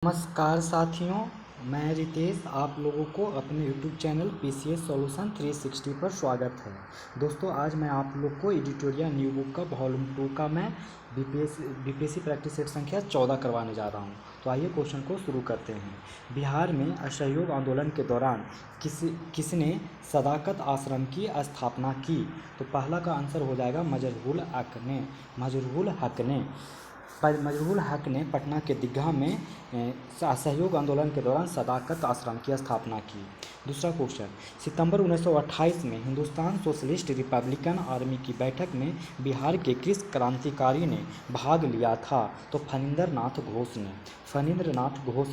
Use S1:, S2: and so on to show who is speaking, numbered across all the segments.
S1: नमस्कार साथियों, मैं रितेश आप लोगों को अपने YouTube चैनल PCS सॉल्यूशन 360 पर स्वागत है। दोस्तों, आज मैं आप लोग को एडिटोरियल न्यू बुक का वॉल्यूम 2 का मैं बीपीएससी प्रैक्टिस सेट संख्या 14 करवाने जा रहा हूं। तो आइए क्वेश्चन को शुरू करते हैं। बिहार में असहयोग आंदोलन के दौरान किसने सदाकत आश्रम की स्थापना की? तो पहला का आंसर हो जाएगा मजरूल हक ने पटना के दीघा में असहयोग आंदोलन के दौरान सदाकत आश्रम की स्थापना की। दूसरा क्वेश्चन, सितंबर 1928 में हिंदुस्तान सोशलिस्ट रिपब्लिकन आर्मी की बैठक में बिहार के किस क्रांतिकारी ने भाग लिया था? तो फणींद्रनाथ घोष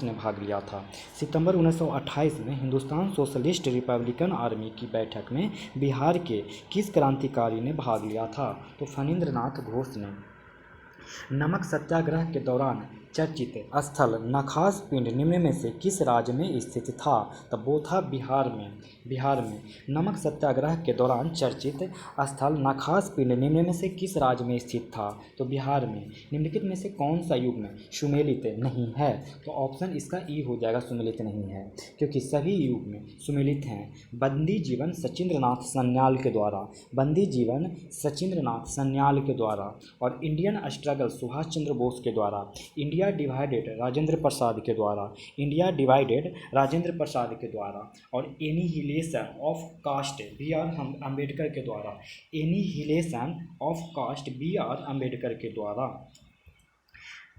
S1: ने भाग लिया था। सितंबर 1928 में हिंदुस्तान सोशलिस्ट रिपब्लिकन आर्मी की बैठक में बिहार के किस क्रांतिकारी ने भाग लिया था? तो फणींद्रनाथ घोष ने। नमक सत्याग्रह के दौरान चर्चित स्थल नखास पिंड निम्न में से किस राज्य में स्थित था? तब वो था बिहार में। नमक सत्याग्रह के दौरान चर्चित स्थल नखास पिंड निम्न में से किस राज्य में स्थित था? तो बिहार में। निम्नलिखित में से कौन सा युग्म सुमेलित नहीं है? तो ऑप्शन इसका ई हो जाएगा, सुमेलित नहीं है, क्योंकि सभी युग्म सुमेलित हैं। बंदी जीवन सचिंद्रनाथ सन्याल के द्वारा और इंडियन स्ट्रगल सुभाष चंद्र बोस के द्वारा, इंडिया डिवाइडेड राजेंद्र प्रसाद के द्वारा और annihilation of caste B R. Ambedkar के द्वारा।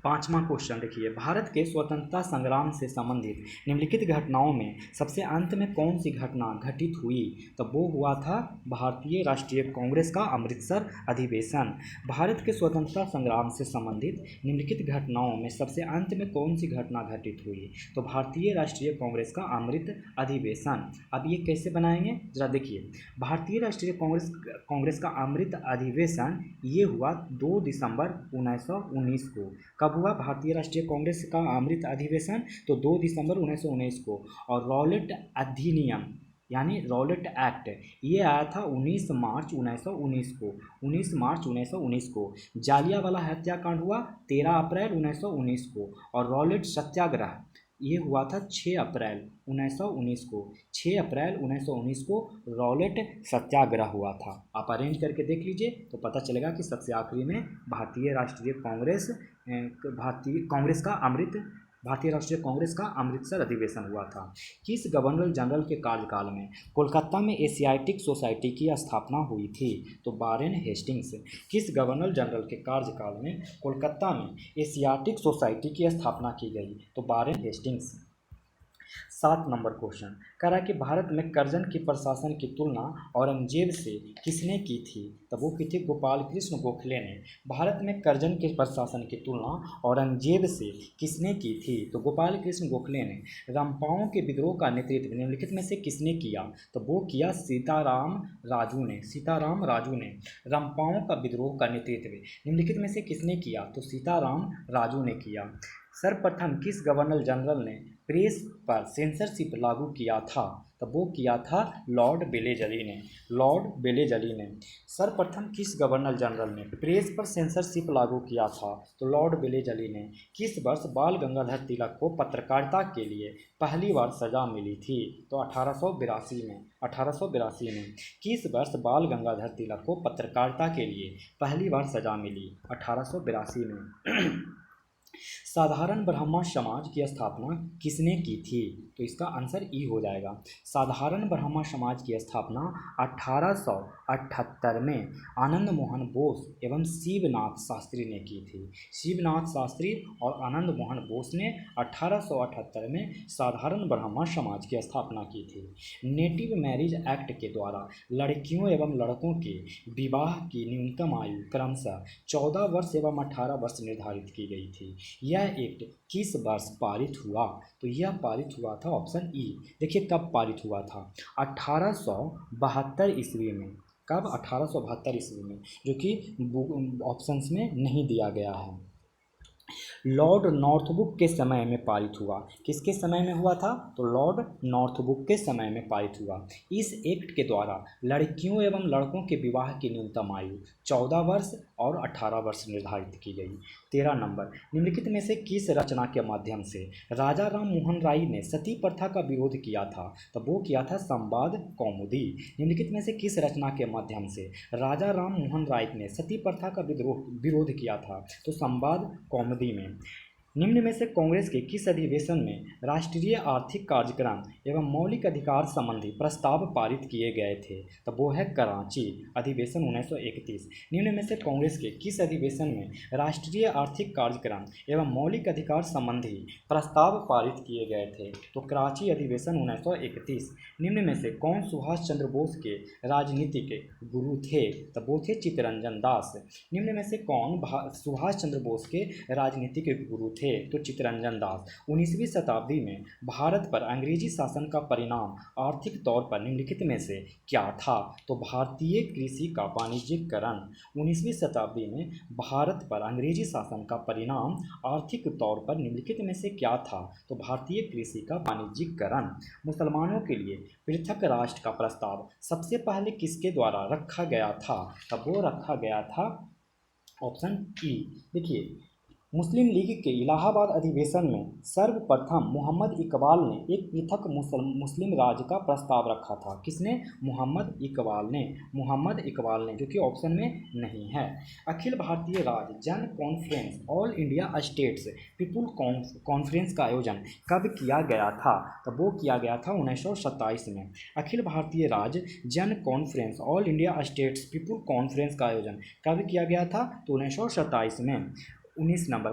S1: पांचवा क्वेश्चन देखिए, भारत के स्वतंत्रता संग्राम से संबंधित निम्नलिखित घटनाओं में सबसे अंत में कौन सी घटना घटित हुई? तो वो हुआ था भारतीय राष्ट्रीय कांग्रेस का अमृतसर अधिवेशन। भारत के स्वतंत्रता संग्राम से संबंधित निम्नलिखित घटनाओं में सबसे अंत में कौन सी घटना घटित हुई? तो भारतीय राष्ट्रीय कांग्रेस का अमृत अधिवेशन। अब ये कैसे बनाएंगे जरा देखिए। भारतीय राष्ट्रीय कांग्रेस का अमृत अधिवेशन ये हुआ 2 दिसंबर 1919 को। कब हुआ भारतीय राष्ट्रीय कांग्रेस का अमृत अधिवेशन? तो 2 दिसंबर 1919 को। और रॉलेट अधिनियम यानी रॉलेट एक्ट ये आया था 19 मार्च 1919 को। जालियांवाला हत्याकांड हुआ 13 अप्रैल 1919 को। और रॉलेट सत्याग्रह ये हुआ था 6 अप्रैल 1919 को। 6 अप्रैल 1919 को रॉलेट सत्याग्रह हुआ था। आप अरेंज करके देख लीजिए तो पता चलेगा कि सबसे आखिरी में भारतीय राष्ट्रीय कांग्रेस का अमृतसर अधिवेशन हुआ था। किस गवर्नर जनरल के कार्यकाल में कोलकाता में एशियाटिक सोसाइटी की स्थापना हुई थी? तो वारेन हेस्टिंग्स। किस गवर्नर जनरल के कार्यकाल में कोलकाता में एशियाटिक सोसाइटी की स्थापना की गई? तो वारेन हेस्टिंग्स। 7 नंबर क्वेश्चन कह रहा है कि भारत में कर्जन की प्रशासन की तुलना औरंगजेब से किसने की थी? तब वो की थी गोपाल कृष्ण गोखले ने। भारत में कर्जन के प्रशासन की तुलना औरंगजेब से किसने की थी? तो गोपाल कृष्ण गोखले ने। रंपाओं के विद्रोह का नेतृत्व निम्नलिखित में से किसने किया? तो वो किया सीताराम राजू ने। रंपाओं का विद्रोह का नेतृत्व निम्नलिखित में से किसने किया? तो सीताराम राजू ने किया। सर्वप्रथम किस गवर्नर जनरल ने प्रेस पर सेंसरशिप लागू किया था? तब वो किया था लॉर्ड बेलेजली ने। सर्वप्रथम किस गवर्नर जनरल ने प्रेस पर सेंसरशिप लागू किया था? तो लॉर्ड बेलेजली ने। किस वर्ष बाल गंगाधर तिलक को पत्रकारिता के लिए पहली बार सजा मिली थी? तो 1882 में। किस वर्ष बाल गंगाधर तिलक को पत्रकारिता के लिए पहली बार सजा मिली? 1882 में। साधारण ब्राह्मण समाज की स्थापना किसने की थी? तो इसका आंसर ई हो जाएगा। साधारण ब्राह्मण समाज की स्थापना 1878 में आनंद मोहन बोस एवं शिवनाथ शास्त्री ने की थी। शिवनाथ शास्त्री और आनंद मोहन बोस ने 1878 में साधारण ब्राह्मण समाज की स्थापना की थी। नेटिव मैरिज एक्ट के द्वारा लड़कियों एवं लड़कों के विवाह की न्यूनतम आयु क्रमशः 14 वर्ष एवं 18 वर्ष निर्धारित की गई थी। यह एक्ट किस वर्ष पारित हुआ? तो यह पारित हुआ था ऑप्शन ई। देखिए कब पारित हुआ था? 1872 ईस्वी में। कब? 1872 ईस्वी में, जो कि ऑप्शंस में नहीं दिया गया है। लॉर्ड नॉर्थबुक के समय में पारित हुआ। किसके समय में हुआ था? तो लॉर्ड नॉर्थबुक के समय में पारित हुआ। इस एक्ट के द्वारा लड़कियों एवं लड़कों के विवाह की न्यूनतम आयु 14 वर्ष और 18 वर्ष निर्धारित की गई। 13 नंबर, निम्नलिखित में से किस रचना के माध्यम से राजा राम मोहन राय ने सती प्रथा का विरोध किया था? तो वो किया था संवाद कौमुदी। निम्नलिखित में से किस रचना के माध्यम से राजा राम मोहन राय ने सती प्रथा का विरोध किया था? तो संवाद कौमुदी में। निम्न में से कांग्रेस के किस अधिवेशन में राष्ट्रीय आर्थिक कार्यक्रम एवं मौलिक अधिकार संबंधी प्रस्ताव पारित किए गए थे? तो वो है कराची अधिवेशन 1931। निम्न में से कांग्रेस के किस अधिवेशन में राष्ट्रीय आर्थिक कार्यक्रम एवं मौलिक अधिकार संबंधी प्रस्ताव पारित किए गए थे? तो कराची अधिवेशन 1931। निम्न में से कौन सुभाष चंद्र बोस के राजनीतिक गुरु थे? तो वो थे चित्तरंजन दास। निम्न में से कौन सुभाष चंद्र बोस के राजनीतिक गुरु थे? तो चित्तरंजन दास। 19वीं शताब्दी में भारत पर अंग्रेजी शासन का परिणाम आर्थिक तौर पर निम्नलिखित में से क्या था? तो भारतीय कृषि का वाणिज्यिकरण। 19वीं शताब्दी में भारत पर अंग्रेजी शासन का परिणाम आर्थिक तौर पर निम्नलिखित में से क्या था? तो भारतीय कृषि का वाणिज्यिकरण। मुसलमानों के लिए पृथक राष्ट्र का प्रस्ताव सबसे पहले किसके द्वारा रखा गया था? तब वो रखा गया था ऑप्शन ई। देखिए, मुस्लिम लीग के इलाहाबाद अधिवेशन में सर्वप्रथम मोहम्मद इकबाल ने एक पृथक मुस्लिम राज्य का प्रस्ताव रखा था। किसने? मोहम्मद इकबाल ने, जो कि ऑप्शन में नहीं है। अखिल भारतीय राज्य जन conference all India states people conference का आयोजन कब किया गया था? तो वो किया गया था 1927 में। अखिल भारतीय राज्य जन conference all India states people conference का आयोजन कब किया गया था? तो 1927 में। 19 नंबर,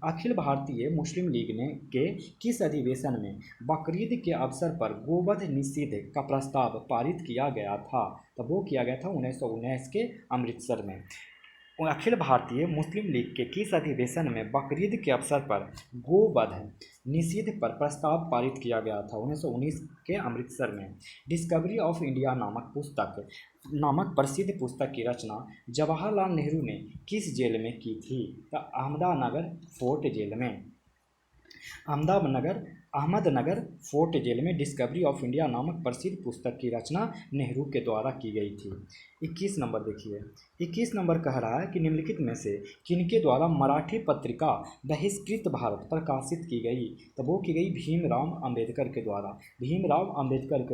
S1: अखिल भारतीय मुस्लिम लीग ने के किस अधिवेशन में बकरीद के अवसर पर गोवध निषेध का प्रस्ताव पारित किया गया था? तब वो किया गया था 1919 के अमृतसर में। अखिल भारतीय मुस्लिम लीग के किस अधिवेशन में बकरीद के अवसर पर गोवध निषेध पर प्रस्ताव पारित किया गया था? 1919 के अमृतसर में। डिस्कवरी ऑफ इंडिया नामक प्रसिद्ध पुस्तक की रचना जवाहरलाल नेहरू ने किस जेल में की थी? तो अहमदनगर फोर्ट जेल में। अहमदनगर फोर्ट जेल में डिस्कवरी ऑफ इंडिया नामक प्रसिद्ध पुस्तक की रचना नेहरू के द्वारा की गई थी। 21 नंबर देखिए, 21 नंबर कह रहा है कि निम्नलिखित में से किनके द्वारा मराठी पत्रिका बहिष्कृत भारत प्रकाशित की गई? तो वो की गई भीमराव अंबेडकर के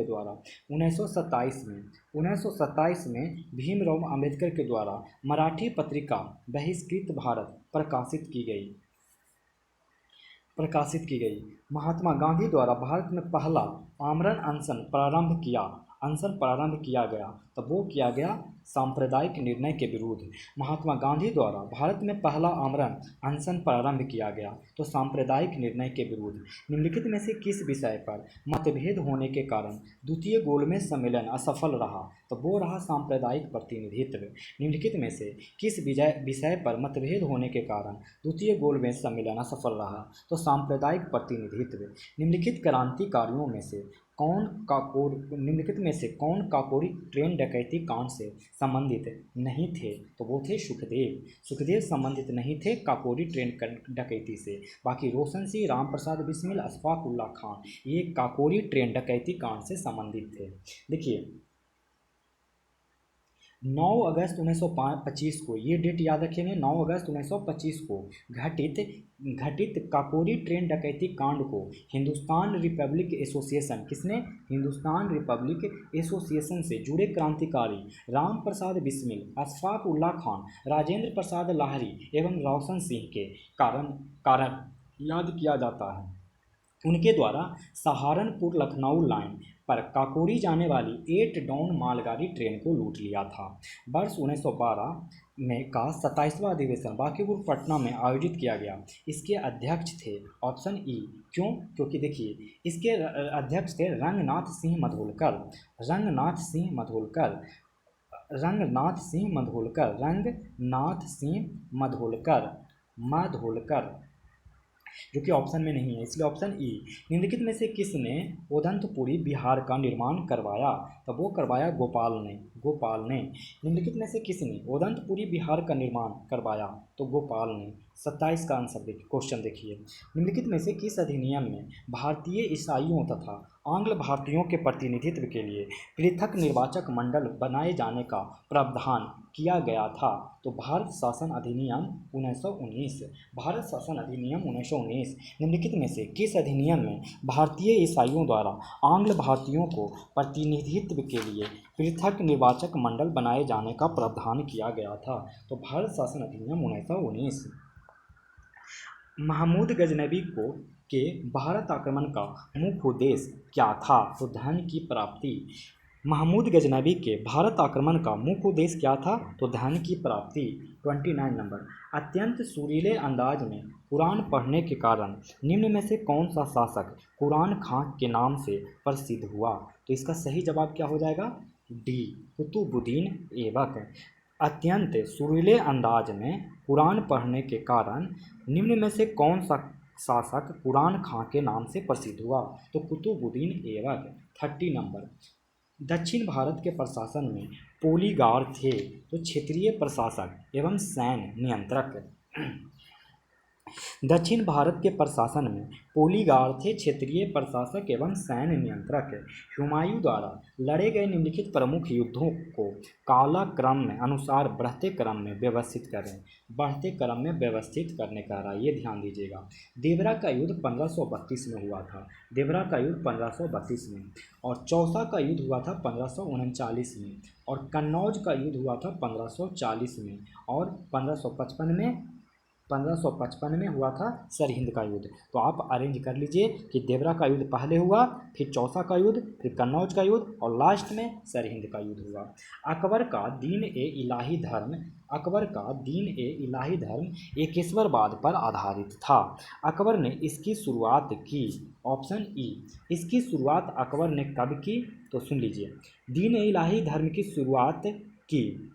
S1: द्वारा। 1927 में भीमराव अंबेडकर के द्वारा मराठी पत्रिका बहिष्कृत भारत प्रकाशित की गई। महात्मा गांधी द्वारा भारत में पहला आमरण अनशन प्रारंभ किया गया, तब वो किया गया सांप्रदायिक निर्णय के विरुद्ध। महात्मा गांधी द्वारा भारत में पहला आमरण अनशन प्रारंभ किया गया, तो सांप्रदायिक निर्णय के विरुद्ध। निम्नलिखित में से किस विषय पर मतभेद होने के कारण द्वितीय गोलमेज सम्मेलन असफल रहा? तो वो रहा सांप्रदायिक प्रतिनिधित्व। निम्नलिखित में से किस विषय पर मतभेद होने के कारण द्वितीय गोलमेज सम्मेलन असफल रहा? तो सांप्रदायिक प्रतिनिधित्व। निम्नलिखित क्रांतिकारियों में से निम्नलिखित में से कौन काकोरी ट्रेन डकैती कांड से संबंधित नहीं थे? तो वो थे सुखदेव संबंधित नहीं थे काकोरी ट्रेन डकैती से। बाकी रोशन सिंह, राम प्रसाद बिस्मिल, अशफाक उल्लाह खान, ये काकोरी ट्रेन डकैती कांड से संबंधित थे। देखिए, 9 अगस्त 1925 को, ये डेट याद रखेंगे, 9 अगस्त 1925 को घटित काकोरी ट्रेन डकैती कांड को हिंदुस्तान रिपब्लिक एसोसिएशन, किसने? हिंदुस्तान रिपब्लिक एसोसिएशन से जुड़े क्रांतिकारी राम प्रसाद बिस्मिल, अशफाक उल्लाह खान, राजेंद्र प्रसाद लाहिरी एवं रोशन सिंह के कारण याद किया जाता है। उनके द्वारा सहारनपुर लखनऊ लाइन पर काकोरी जाने वाली 8 डाउन मालगाड़ी ट्रेन को लूट लिया था। वर्ष 1912 में का 27वां अधिवेशन बांकीपुर पटना में आयोजित किया गया। इसके अध्यक्ष थे ऑप्शन ई। क्यों? क्योंकि देखिए, इसके अध्यक्ष थे रंगनाथ सिंह मधोलकर, जो कि ऑप्शन में नहीं है, इसलिए ऑप्शन ई। निम्नलिखित में से किसने उदंतपुरी बिहार का निर्माण करवाया? तब वो करवाया गोपाल ने। निम्नलिखित में से किसने उदंतपुरी बिहार का निर्माण करवाया? तो गोपाल ने। 27 का आंसर देखिए, क्वेश्चन देखिए, निम्नलिखित में से किस अधिनियम में भारतीय ईसाइयों तथा आंग्ल भारतीयों के प्रतिनिधित्व के लिए पृथक निर्वाचक मंडल बनाए जाने का प्रावधान किया गया था? तो भारत शासन अधिनियम 1919। भारत शासन अधिनियम 1919 निम्नलिखित में से किस अधिनियम में भारतीय ईसाइयों द्वारा आंग्ल भारतीयों को प्रतिनिधित्व के लिए पृथक निर्वाचक मंडल बनाए जाने का प्रावधान किया गया था? तो भारत शासन अधिनियम 1919। महमूद गजनबी को के भारत आक्रमण का मुख्य उद्देश्य क्या था? तो धन की प्राप्ति। महमूद गजनबी के भारत आक्रमण का मुख्य उद्देश्य क्या था? तो धन की प्राप्ति। 29 नंबर, अत्यंत सुरीले अंदाज में कुरान पढ़ने के कारण निम्न में से कौन सा शासक कुरान खां के नाम से प्रसिद्ध हुआ? तो इसका सही जवाब क्या हो जाएगा? डी, कुतुबुद्दीन ऐबक। अत्यंत सुरीले अंदाज में कुरान पढ़ने के कारण निम्न में से कौन सा शासक कुरान खां के नाम से प्रसिद्ध हुआ? तो कुतुबुद्दीन ऐबक। 30 नंबर, दक्षिण भारत के प्रशासन में पोलीगार थे तो क्षेत्रीय प्रशासक एवं सैन्य नियंत्रक। दक्षिण भारत के प्रशासन में पोलीगार थे क्षेत्रीय प्रशासक एवं सैन्य नियंत्रक। हुमायूं द्वारा लड़े गए निम्नलिखित प्रमुख युद्धों को कालक्रम में अनुसार बढ़ते क्रम में व्यवस्थित करें। बढ़ते क्रम में व्यवस्थित करने का रहा, ये ध्यान दीजिएगा। देवरा का युद्ध 1532 में हुआ था, देवरा का युद्ध 1532 में, और चौसा का युद्ध हुआ था 1539 में, और कन्नौज का युद्ध हुआ था 1540 में, और 1555 में हुआ था सरहिंद का युद्ध। तो आप अरेंज कर लीजिए कि देवरा का युद्ध पहले हुआ, फिर चौसा का युद्ध, फिर कन्नौज का युद्ध, और लास्ट में सरहिंद का युद्ध हुआ। अकबर का दीन ए इलाही धर्म अकबर का दीन ए इलाही धर्म एकेश्वरवाद पर आधारित था। अकबर ने इसकी शुरुआत की, ऑप्शन ई, इसकी शुरुआत अकबर ने कब की? तो सुन लीजिए, दीन ए इलाही धर्म की शुरुआत की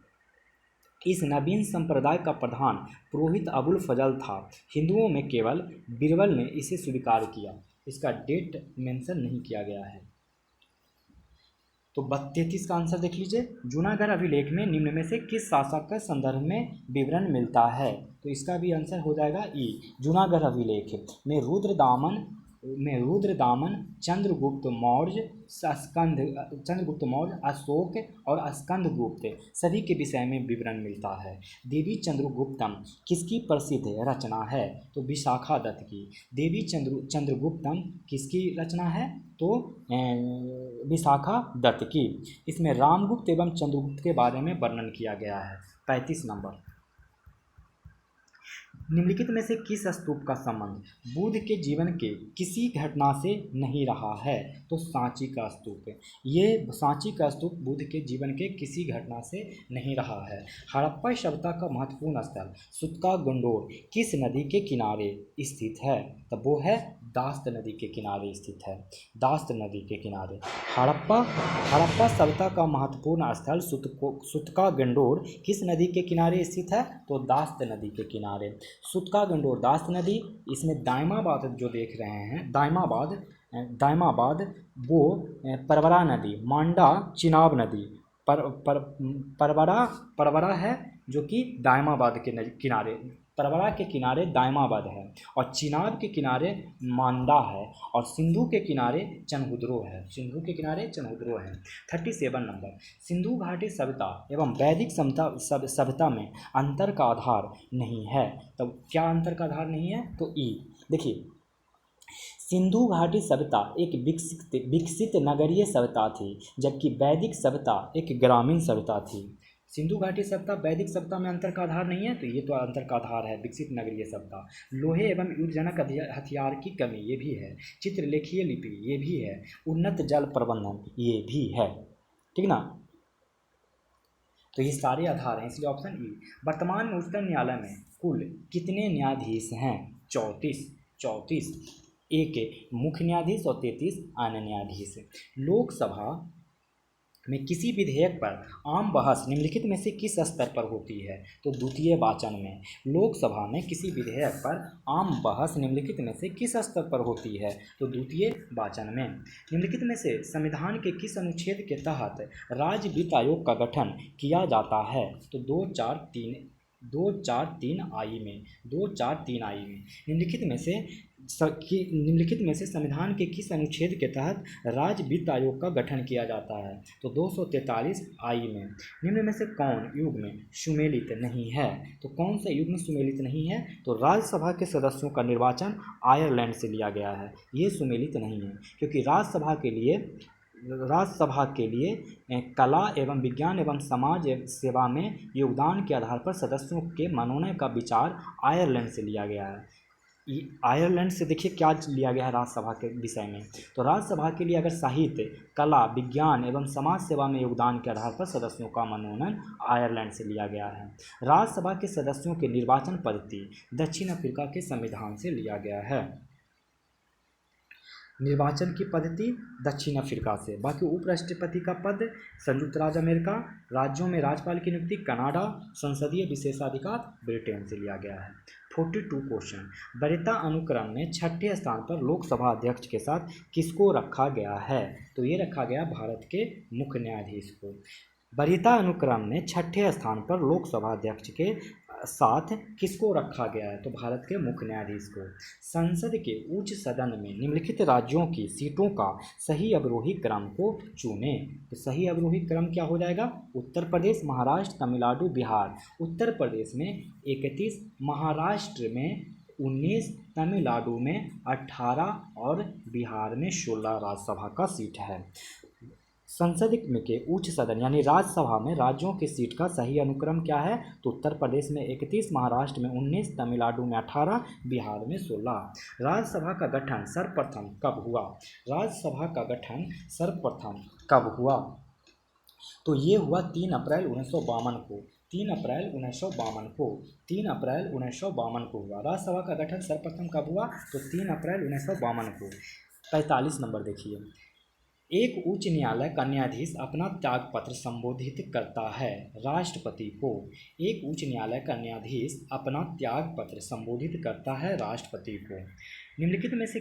S1: इस नवीन संप्रदाय का प्रधान पुरोहित अबुल फजल था। हिंदुओं में केवल बीरबल ने इसे स्वीकार किया। इसका डेट मेंशन नहीं किया गया है। तो 33 का आंसर देख लीजिए, जूनागढ़ अभिलेख में निम्न में से किस शासक का संदर्भ में विवरण मिलता है? तो इसका भी आंसर हो जाएगा ई, जूनागढ़ अभिलेख में रुद्रदामन चंद्रगुप्त मौर्य, अशोक और स्कंदगुप्त सभी के विषय में विवरण मिलता है। देवी चंद्रगुप्तम किसकी प्रसिद्ध रचना है? तो विशाखा दत्त की। देवी चंद्रगुप्तम किसकी रचना है? तो विशाखा दत्त की। इसमें रामगुप्त एवं चंद्रगुप्त के बारे में वर्णन किया गया है। 35 नंबर, निम्नलिखित में से किस स्तूप का संबंध बुद्ध के जीवन के किसी घटना से नहीं रहा है? तो सांची का स्तूप। ये सांची का स्तूप बुद्ध के जीवन के किसी घटना से नहीं रहा है। हड़प्पा सभ्यता का महत्वपूर्ण स्थल सुत्का गंडोर किस नदी के किनारे स्थित है? तब वो है दास्त नदी के किनारे स्थित है, दास्त नदी के किनारे। हड़प्पा सभ्यता का महत्वपूर्ण स्थल सुत्का गंडोर किस नदी के किनारे स्थित है? तो दास्त नदी के किनारे। सुत्का गंडोर दास्त नदी, इसमें दायमाबाद जो देख रहे हैं, दायमाबाद वो परवरा नदी, मांडा चिनाब नदी, परवरा है जो कि दायमाबाद के किनारे, परवरा के किनारे दायमाबाद है, और चिनाब के किनारे मांडा है, और सिंधु के किनारे चनहुद्रो है, सिंधु के किनारे चनहुद्रो है। 37 नंबर, सिंधु घाटी सभ्यता एवं वैदिक सभ्यता में अंतर का आधार नहीं है। तो क्या अंतर का आधार नहीं है? तो ई, देखिए, सिंधु घाटी सभ्यता एक विकसित नगरीय सभ्यता थी, जबकि वैदिक सभ्यता एक ग्रामीण सभ्यता थी। सिंधु घाटी सभ्यता वैदिक सभ्यता में अंतर का आधार नहीं है, तो ये तो अंतर का आधार है, विकसित नगरीय सभ्यता। लोहे एवं युद्धजनक हथियार की कमी, ये भी है। चित्रलेखीय लिपि, ये भी है। उन्नत जल प्रबंधन, ये भी है। ठीक ना? तो ये सारे आधार हैं, इसलिए ऑप्शन ई। वर्तमान में उच्चतम न्यायालय में कुल कितने न्यायाधीश हैं? 34। एक मुख्य न्यायाधीश और 33 अन्य न्यायाधीश। लोकसभा में किसी विधेयक पर आम बहस निम्नलिखित में से किस स्तर पर होती है? तो द्वितीय वाचन में। लोकसभा में किसी विधेयक पर आम बहस निम्नलिखित में से किस स्तर पर होती है? तो द्वितीय वाचन में। निम्नलिखित में से संविधान के किस अनुच्छेद के तहत राज्य वित्त आयोग का गठन किया जाता है? तो 2, 4, 3 243 में 243 में निम्नलिखित में से संविधान के किस अनुच्छेद के तहत राज्य वित्त आयोग का गठन किया जाता है? तो 243 आई में। निम्न में से कौन युग्म सुमेलित नहीं है? तो कौन सा युग्म सुमेलित नहीं है? तो राज्यसभा के सदस्यों का निर्वाचन आयरलैंड से लिया गया है, ये सुमेलित नहीं है, क्योंकि राज्यसभा के लिए कला एवं विज्ञान एवं समाज सेवा में योगदान के आधार पर सदस्यों के मनोनयन का विचार आयरलैंड से लिया गया है। आयरलैंड से देखिए क्या लिया गया है राज्यसभा के विषय में। तो राज्यसभा के लिए अगर साहित्य, कला, विज्ञान एवं समाज सेवा में योगदान के आधार पर सदस्यों का मनोनयन आयरलैंड से लिया गया है। राज्यसभा के सदस्यों के निर्वाचन पद्धति दक्षिण अफ्रीका के संविधान से लिया गया है। निर्वाचन की पद्धति दक्षिण अफ्रीका से। बाकी उपराष्ट्रपति का पद संयुक्त राज्य अमेरिका, राज्यों में राज्यपाल की नियुक्ति कनाडा, संसदीय विशेषाधिकार ब्रिटेन से लिया गया है। 42 क्वेश्चन। वरीयता अनुक्रम में छठे स्थान पर लोकसभा अध्यक्ष के साथ किसको रखा गया है? तो ये रखा गया भारत के मुख्य न्यायाधीश को। वरीयता अनुक्रम में छठे स्थान पर लोकसभा अध्यक्ष के साथ किसको रखा गया है? तो भारत के मुख्य न्यायाधीश को। संसद के उच्च सदन में निम्नलिखित राज्यों की सीटों का सही अवरोही क्रम को चुने। तो सही अवरोही क्रम क्या हो जाएगा? उत्तर प्रदेश, महाराष्ट्र, तमिलनाडु, बिहार। उत्तर प्रदेश में 31, महाराष्ट्र में 19, तमिलनाडु में 18 और बिहार में 16 राज्यसभा का सीट है। संसद में के उच्च सदन यानी राज्यसभा में राज्यों की सीट का सही अनुक्रम क्या है? तो उत्तर प्रदेश में 31, महाराष्ट्र में 19, तमिलनाडु में 18, बिहार में 16। राज्यसभा का गठन सर्वप्रथम कब हुआ? राज्यसभा का गठन सर्वप्रथम कब हुआ? तो ये हुआ 3 अप्रैल 1952 को। 3 अप्रैल 1952 को 3 अप्रैल 1952 को हुआ। राज्यसभा का गठन सर्वप्रथम कब हुआ? तो 3 अप्रैल 1952 को। 45 नंबर देखिए। एक उच्च न्यायालय का न्यायाधीश अपना त्यागपत्र संबोधित करता है राष्ट्रपति को। एक उच्च न्यायालय का न्यायाधीश अपना त्यागपत्र संबोधित करता है राष्ट्रपति को। निम्नलिखित में से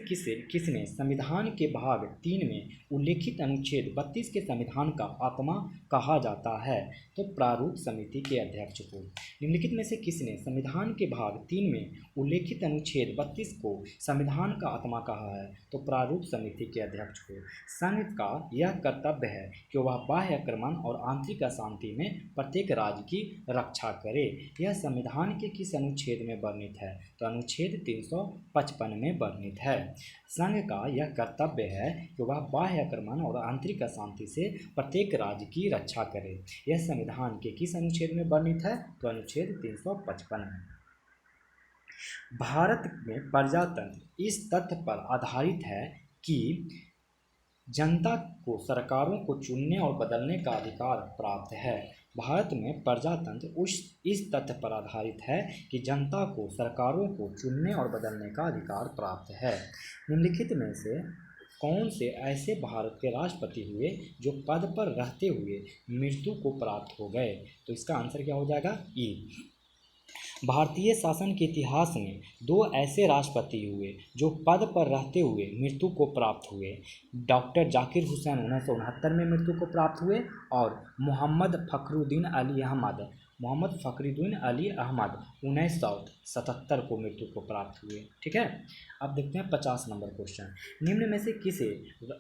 S1: किसने संविधान के भाग 3 में उल्लेखित अनुच्छेद 32 के संविधान का आत्मा कहा जाता है? तो प्रारूप समिति के अध्यक्ष को। निम्नलिखित में से किसने संविधान के भाग 3 में उल्लेखित अनुच्छेद 32 को संविधान का आत्मा कहा है? तो प्रारूप समिति के अध्यक्ष को। संघ का यह कर्तव्य है कि वह बाह्य आक्रमण और आंतरिक अशांति में प्रत्येक राज्य की रक्षा करे। यह संविधान के किस अनुच्छेद में वर्णित है? तो अनुच्छेद 355 में वर्णित है। संघ का यह कर्तव्य है कि वह बाह्य आक्रमण और आंतरिक अशांति से प्रत्येक राज्य की रक्षा करे। यह संविधान के किस अनुच्छेद में वर्णित है? तो अनुच्छेद 355 में। भारत में प्रजातंत्र इस तथ्य पर आधारित है कि जनता को सरकारों को चुनने और बदलने का अधिकार प्राप्त है। भारत में प्रजातंत्र इस तथ्य पर आधारित है कि जनता को सरकारों को चुनने और बदलने का अधिकार प्राप्त है। निम्नलिखित में से कौन से ऐसे भारत के राष्ट्रपति हुए जो पद पर रहते हुए मृत्यु को प्राप्त हो गए? तो इसका आंसर क्या हो जाएगा? ई। भारतीय शासन के इतिहास में 2 ऐसे राष्ट्रपति हुए जो पद पर रहते हुए मृत्यु को प्राप्त हुए। डॉक्टर जाकिर हुसैन 1969 में मृत्यु को प्राप्त हुए और मोहम्मद फखरुद्दीन अली अहमद 1977 को मृत्यु को प्राप्त हुए। ठीक है, अब देखते हैं 50 नंबर क्वेश्चन। निम्न में से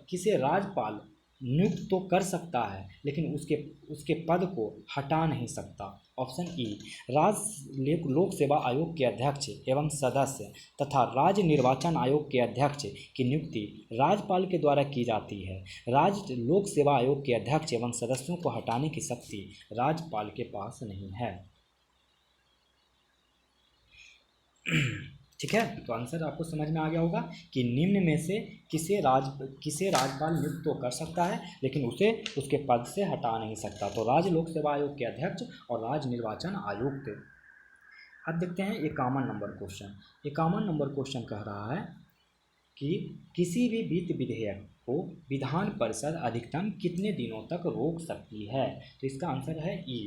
S1: किसे राज्यपाल नियुक्त तो कर सकता है लेकिन उसके पद को हटा नहीं सकता? Option E. राज्य लोक सेवा आयोग के अध्यक्ष एवं सदस्य तथा राज्य निर्वाचन आयोग के अध्यक्ष की नियुक्ति राज्यपाल के द्वारा की जाती है। राज्य लोक सेवा आयोग के अध्यक्ष एवं सदस्यों को हटाने की शक्ति राज्यपाल के पास नहीं है। ठीक है, तो आंसर आपको समझ में आ गया होगा कि निम्न में से किसे राज्यपाल नियुक्त तो कर सकता है लेकिन उसे उसके पद से हटा नहीं सकता। तो राज्य लोक सेवा आयोग के अध्यक्ष और राज्य निर्वाचन आयुक्त। अब देखते हैं 51 नंबर क्वेश्चन। 51 नंबर क्वेश्चन कह रहा है कि किसी भी वित्त विधेयक को विधान परिषद अधिकतम कितने दिनों तक रोक सकती है? तो इसका आंसर है ई।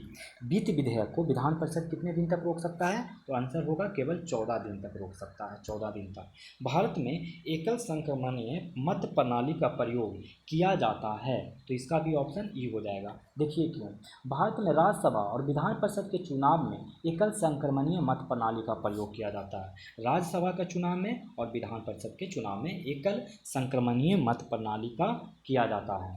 S1: वित्त विधेयक को विधान परिषद कितने दिन तक रोक सकता है? तो आंसर होगा केवल 14 दिन तक रोक सकता है, 14 दिन तक। भारत में एकल संक्रमणीय मत प्रणाली का प्रयोग किया जाता है, तो इसका भी ऑप्शन ई हो जाएगा। देखिए क्यों। भारत में राज्यसभा और विधान परिषद के चुनाव में एकल संक्रमणीय मत प्रणाली का प्रयोग किया जाता है। राज्यसभा के चुनाव में और विधान परिषद के चुनाव में एकल संक्रमणीय मत प्रणाली का किया जाता है।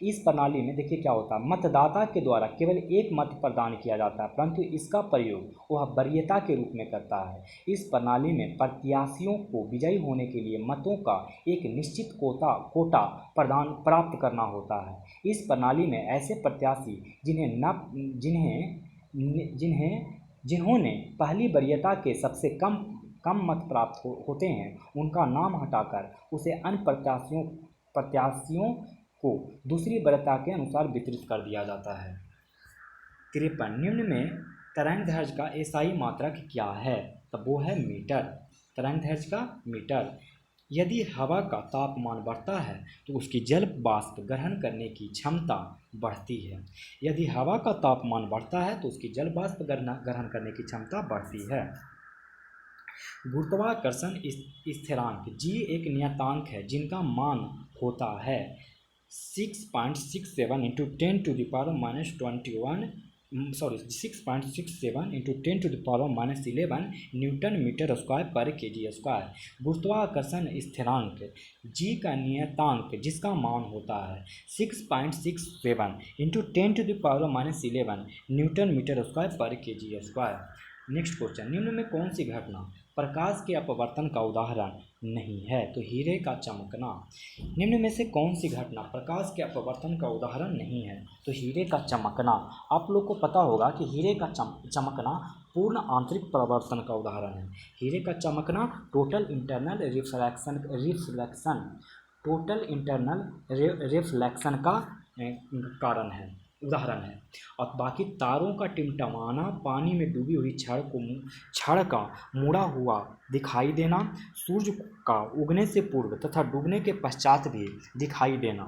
S1: इस प्रणाली में देखिए क्या होता है, मतदाता के द्वारा केवल एक मत प्रदान किया जाता है, परंतु इसका प्रयोग वह वरीयता के रूप में करता है। इस प्रणाली में प्रत्याशियों को विजयी होने के लिए मतों का एक निश्चित कोटा प्राप्त करना होता है। इस प्रणाली में ऐसे प्रत्याशी जिन्होंने पहली वरीयता के सबसे कम मत प्राप्त होते हैं, उनका नाम हटाकर उसे अन्य प्रत्याशियों को दूसरी वरीयता के अनुसार वितरित कर दिया जाता है। 53 निम्न में तरंगदैर्घ्य का एसआई मात्रक क्या है? तो वो है मीटर। तरंगदैर्घ्य का मीटर। यदि हवा का तापमान बढ़ता है तो उसकी जल वाष्प ग्रहण करने की क्षमता बढ़ती है। यदि हवा का तापमान बढ़ता है तो उसकी जल वाष्प ग्रहण करने की क्षमता बढ़ती है। गुरुत्वाकर्षण स्थिरांक जी एक नियतांक है जिनका मान होता है 6.67 × 10⁻11 न्यूटन मीटर स्क्वायर पर केजी स्क्वायर। गुरुत्वाकर्षण स्थिरांक जी का नियतांक जिसका मान होता है 6.67 × 10⁻11 न्यूटन मीटर स्क्वायर पर केजी स्क्वायर। नेक्स्ट क्वेश्चन, निम्न में कौन सी घटना प्रकाश के अपवर्तन का उदाहरण नहीं है? तो हीरे का चमकना। निम्न में से कौन सी घटना प्रकाश के अपवर्तन का उदाहरण नहीं है? तो हीरे का चमकना। आप लोग को पता होगा कि हीरे का चमकना पूर्ण आंतरिक परावर्तन का उदाहरण है। हीरे का चमकना टोटल इंटरनल रिफ्लेक्शन का कारण है, उदाहरण है। और बाकी तारों का टिमटमाना, पानी में डूबी हुई छड़ का मुड़ा हुआ दिखाई देना, सूर्य का उगने से पूर्व तथा डूबने के पश्चात भी दिखाई देना।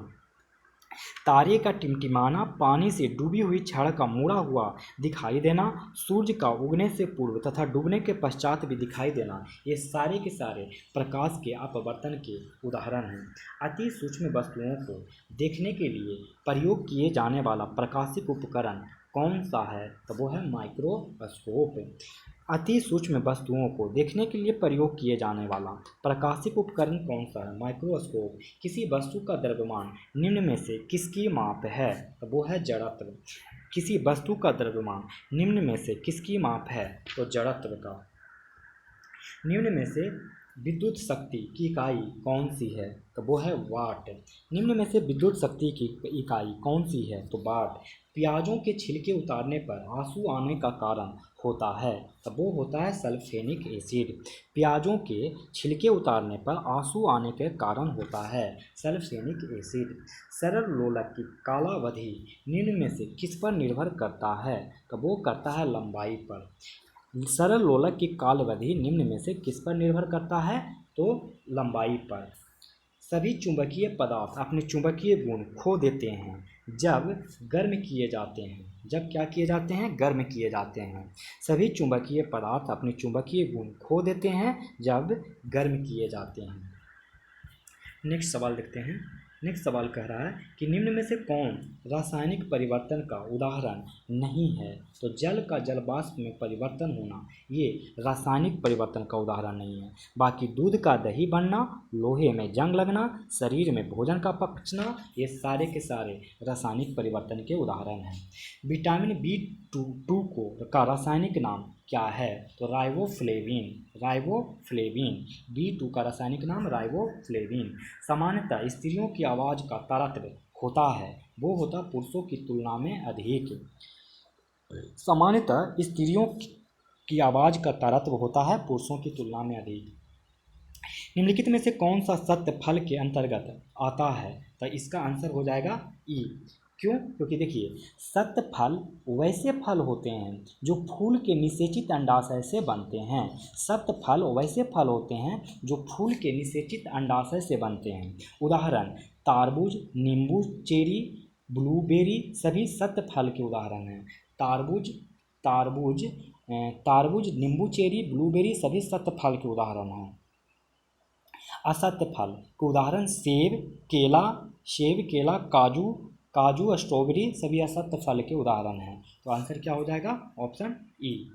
S1: तारे का टिमटिमाना, पानी से डूबी हुई छड़ का मुड़ा हुआ दिखाई देना, सूर्य का उगने से पूर्व तथा डूबने के पश्चात भी दिखाई देना, ये सारे के सारे प्रकाश के अपवर्तन के उदाहरण हैं। अति सूक्ष्म वस्तुओं को देखने के लिए प्रयोग किए जाने वाला प्रकाशिक उपकरण कौन सा है? तो वो है माइक्रोस्कोप। अति सूक्ष्म वस्तुओं को देखने के लिए प्रयोग किए जाने वाला प्रकाशिक उपकरण कौन सा है? माइक्रोस्कोप। किसी वस्तु का द्रव्यमान निम्न में से किसकी माप है? तो वो है जड़त्व। किसी वस्तु का द्रव्यमान निम्न में से किसकी माप है? तो जड़त्व का। निम्न में से विद्युत शक्ति की इकाई कौन सी है? तो वो है वाट। निम्न में से विद्युत शक्ति की इकाई कौन सी है? तो वाट। प्याजों के छिलके उतारने पर आंसू आने का कारण होता है, तो वो होता है सल्फ्यूरिक एसिड। प्याजों के छिलके उतारने पर आंसू आने के कारण होता है सल्फ्यूरिक एसिड। सरल लोलक की कालावधि निम्न में से किस पर निर्भर करता है? तो वो करता है लंबाई पर। सरल लोलक की कालावधि निम्न में से किस पर निर्भर करता है? तो लंबाई पर। सभी चुंबकीय पदार्थ अपने चुंबकीय गुण खो देते हैं जब गर्म किए जाते हैं। जब क्या किए जाते हैं? गर्म किए जाते हैं। सभी चुंबकीय पदार्थ अपने चुंबकीय गुण खो देते हैं जब गर्म किए जाते हैं। नेक्स्ट सवाल देखते हैं। नेक्स्ट सवाल कह रहा है कि निम्न में से कौन रासायनिक परिवर्तन का उदाहरण नहीं है? तो जल का जल वाष्प में परिवर्तन होना ये रासायनिक परिवर्तन का उदाहरण नहीं है। बाकी दूध का दही बनना, लोहे में जंग लगना, शरीर में भोजन का पचना, ये सारे के सारे रासायनिक परिवर्तन के उदाहरण हैं। विटामिन B2 का रासायनिक नाम क्या है? तो राइबोफ्लेविन। B2 का रासायनिक नाम राइबोफ्लेविन। सामान्यतः स्त्रियों की आवाज़ का तारतम्य होता है, वो होता पुरुषों की तुलना में अधिक। सामान्यतः स्त्रियों की आवाज़ का तारतम्य होता है पुरुषों की तुलना में अधिक। निम्नलिखित में से कौन सा सत्य फल के अंतर्गत आता है? तो इसका आंसर हो जाएगा ई, क्यों? क्योंकि देखिए सत्त फल वैसे फल होते हैं जो फूल के निषेचित अंडाशय से बनते हैं। सत्त फल वैसे फल होते हैं जो फूल के निषेचित अंडाशय से बनते हैं। उदाहरण तारबूज, नींबू, चेरी, ब्लूबेरी सभी सत्त फल के उदाहरण हैं। तारबूज, नींबू, चेरी, ब्लूबेरी सभी सत्त फल के उदाहरण हैं। असत्य फल के उदाहरण सेब, केला, काजू, स्ट्रॉबेरी सभी असत्य फल के उदाहरण हैं। तो आंसर क्या हो जाएगा? Option E.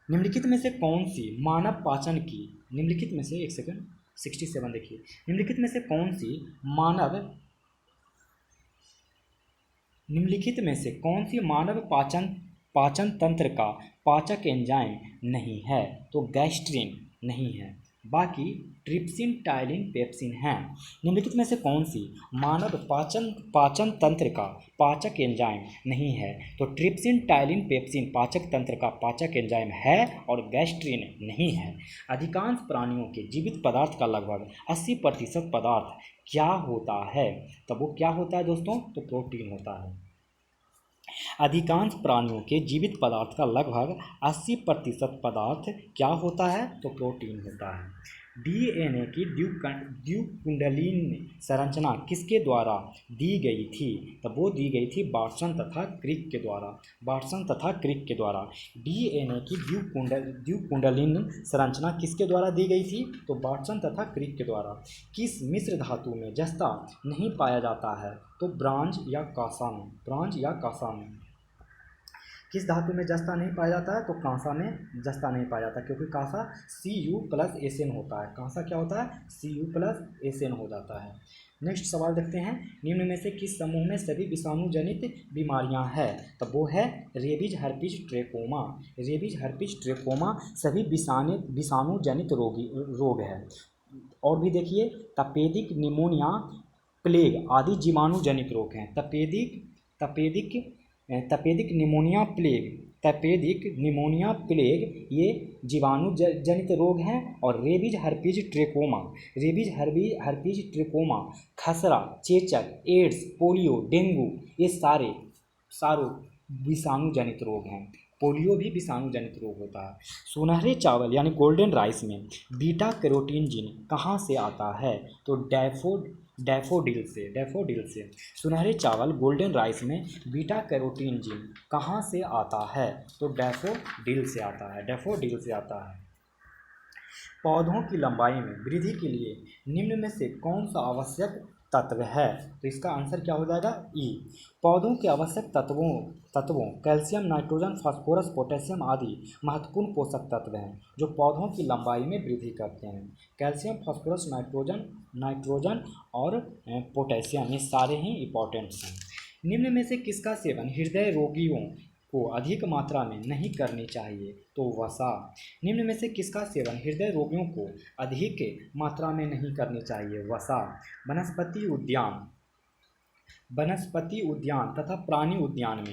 S1: निम्नलिखित में से कौन सी मानव पाचन की निम्नलिखित में से 67 देखिए, निम्नलिखित में से कौन सी मानव पाचन तंत्र का पाचक एंजाइम नहीं है? तो गैस्ट्रिन नहीं है, बाकी ट्रिप्सिन, टाइलिन, पेप्सिन हैं। निम्नलिखित में से कौन सी मानव पाचन तंत्र का पाचक एंजाइम नहीं है? तो ट्रिप्सिन, टाइलिन, पेप्सिन पाचक तंत्र का पाचक एंजाइम है और गैस्ट्रिन नहीं है। अधिकांश प्राणियों के जीवित पदार्थ का लगभग 80% पदार्थ क्या होता है? तो वो क्या होता है दोस्तों? तो प्रोटीन होता है। अधिकांश प्राणियों के जीवित पदार्थ का लगभग 80% पदार्थ क्या होता है? तो प्रोटीन होता है। डीएनए की द्विकुंडलीन संरचना किसके द्वारा दी गई थी? तब वो दी गई थी वाटसन तथा क्रिक के द्वारा। डीएनए की द्विकुंडलीन संरचना किसके द्वारा दी गई थी? तो वाटसन तथा क्रिक के द्वारा। किस मिश्र धातु में जस्ता नहीं पाया जाता है? तो ब्रांज या कांसा में। किस धातु में जस्ता नहीं पाया जाता है? तो कांसा में जस्ता नहीं पाया जाता, क्योंकि कांसा Cu+Sn होता है। कांसा क्या होता है? Cu+Sn हो जाता है। नेक्स्ट सवाल देखते हैं, निम्न में से किस समूह में सभी विषाणु जनित बीमारियां हैं? तो वो है रेबीज, हर्पीज, ट्रेकोमा सभी विषाणु जनित रोग है। और भी देखिए तपेदिक, निमोनिया, प्लेग आदि जीवाणु जनित रोग हैं। तपेदिक निमोनिया प्लेग ये जीवाणु जनित रोग हैं। और रेबीज, हर्पीज, ट्रेकोमा खसरा, चेचक, एड्स, पोलियो, डेंगू ये सारे विषाणु जनित रोग हैं। पोलियो भी विषाणु जनित रोग होता है। सुनहरे चावल यानी गोल्डन राइस में बीटा कैरोटीन जीन कहाँ से आता है? तो डैफोडिल से। सुनहरे चावल गोल्डन राइस में बीटा कैरोटीन जीन कहाँ से आता है? तो डैफोडिल से आता है। पौधों की लंबाई में वृद्धि के लिए निम्न में से कौन सा आवश्यक तत्व है? तो इसका आंसर क्या हो जाएगा? ई। पौधों के आवश्यक तत्वों कैल्शियम, नाइट्रोजन, फास्फोरस, पोटेशियम आदि महत्वपूर्ण पोषक तत्व हैं जो पौधों की लंबाई में वृद्धि करते हैं। कैल्शियम, फास्फोरस, नाइट्रोजन और पोटेशियम ये सारे ही इंपॉर्टेंट्स हैं। निम्न में से किसका सेवन हृदय रोगियों को अधिक मात्रा में नहीं करनी चाहिए? तो वसा। निम्न में से किसका सेवन हृदय रोगियों को अधिक मात्रा में नहीं करनी चाहिए? वसा। वनस्पति उद्यान तथा प्राणी उद्यान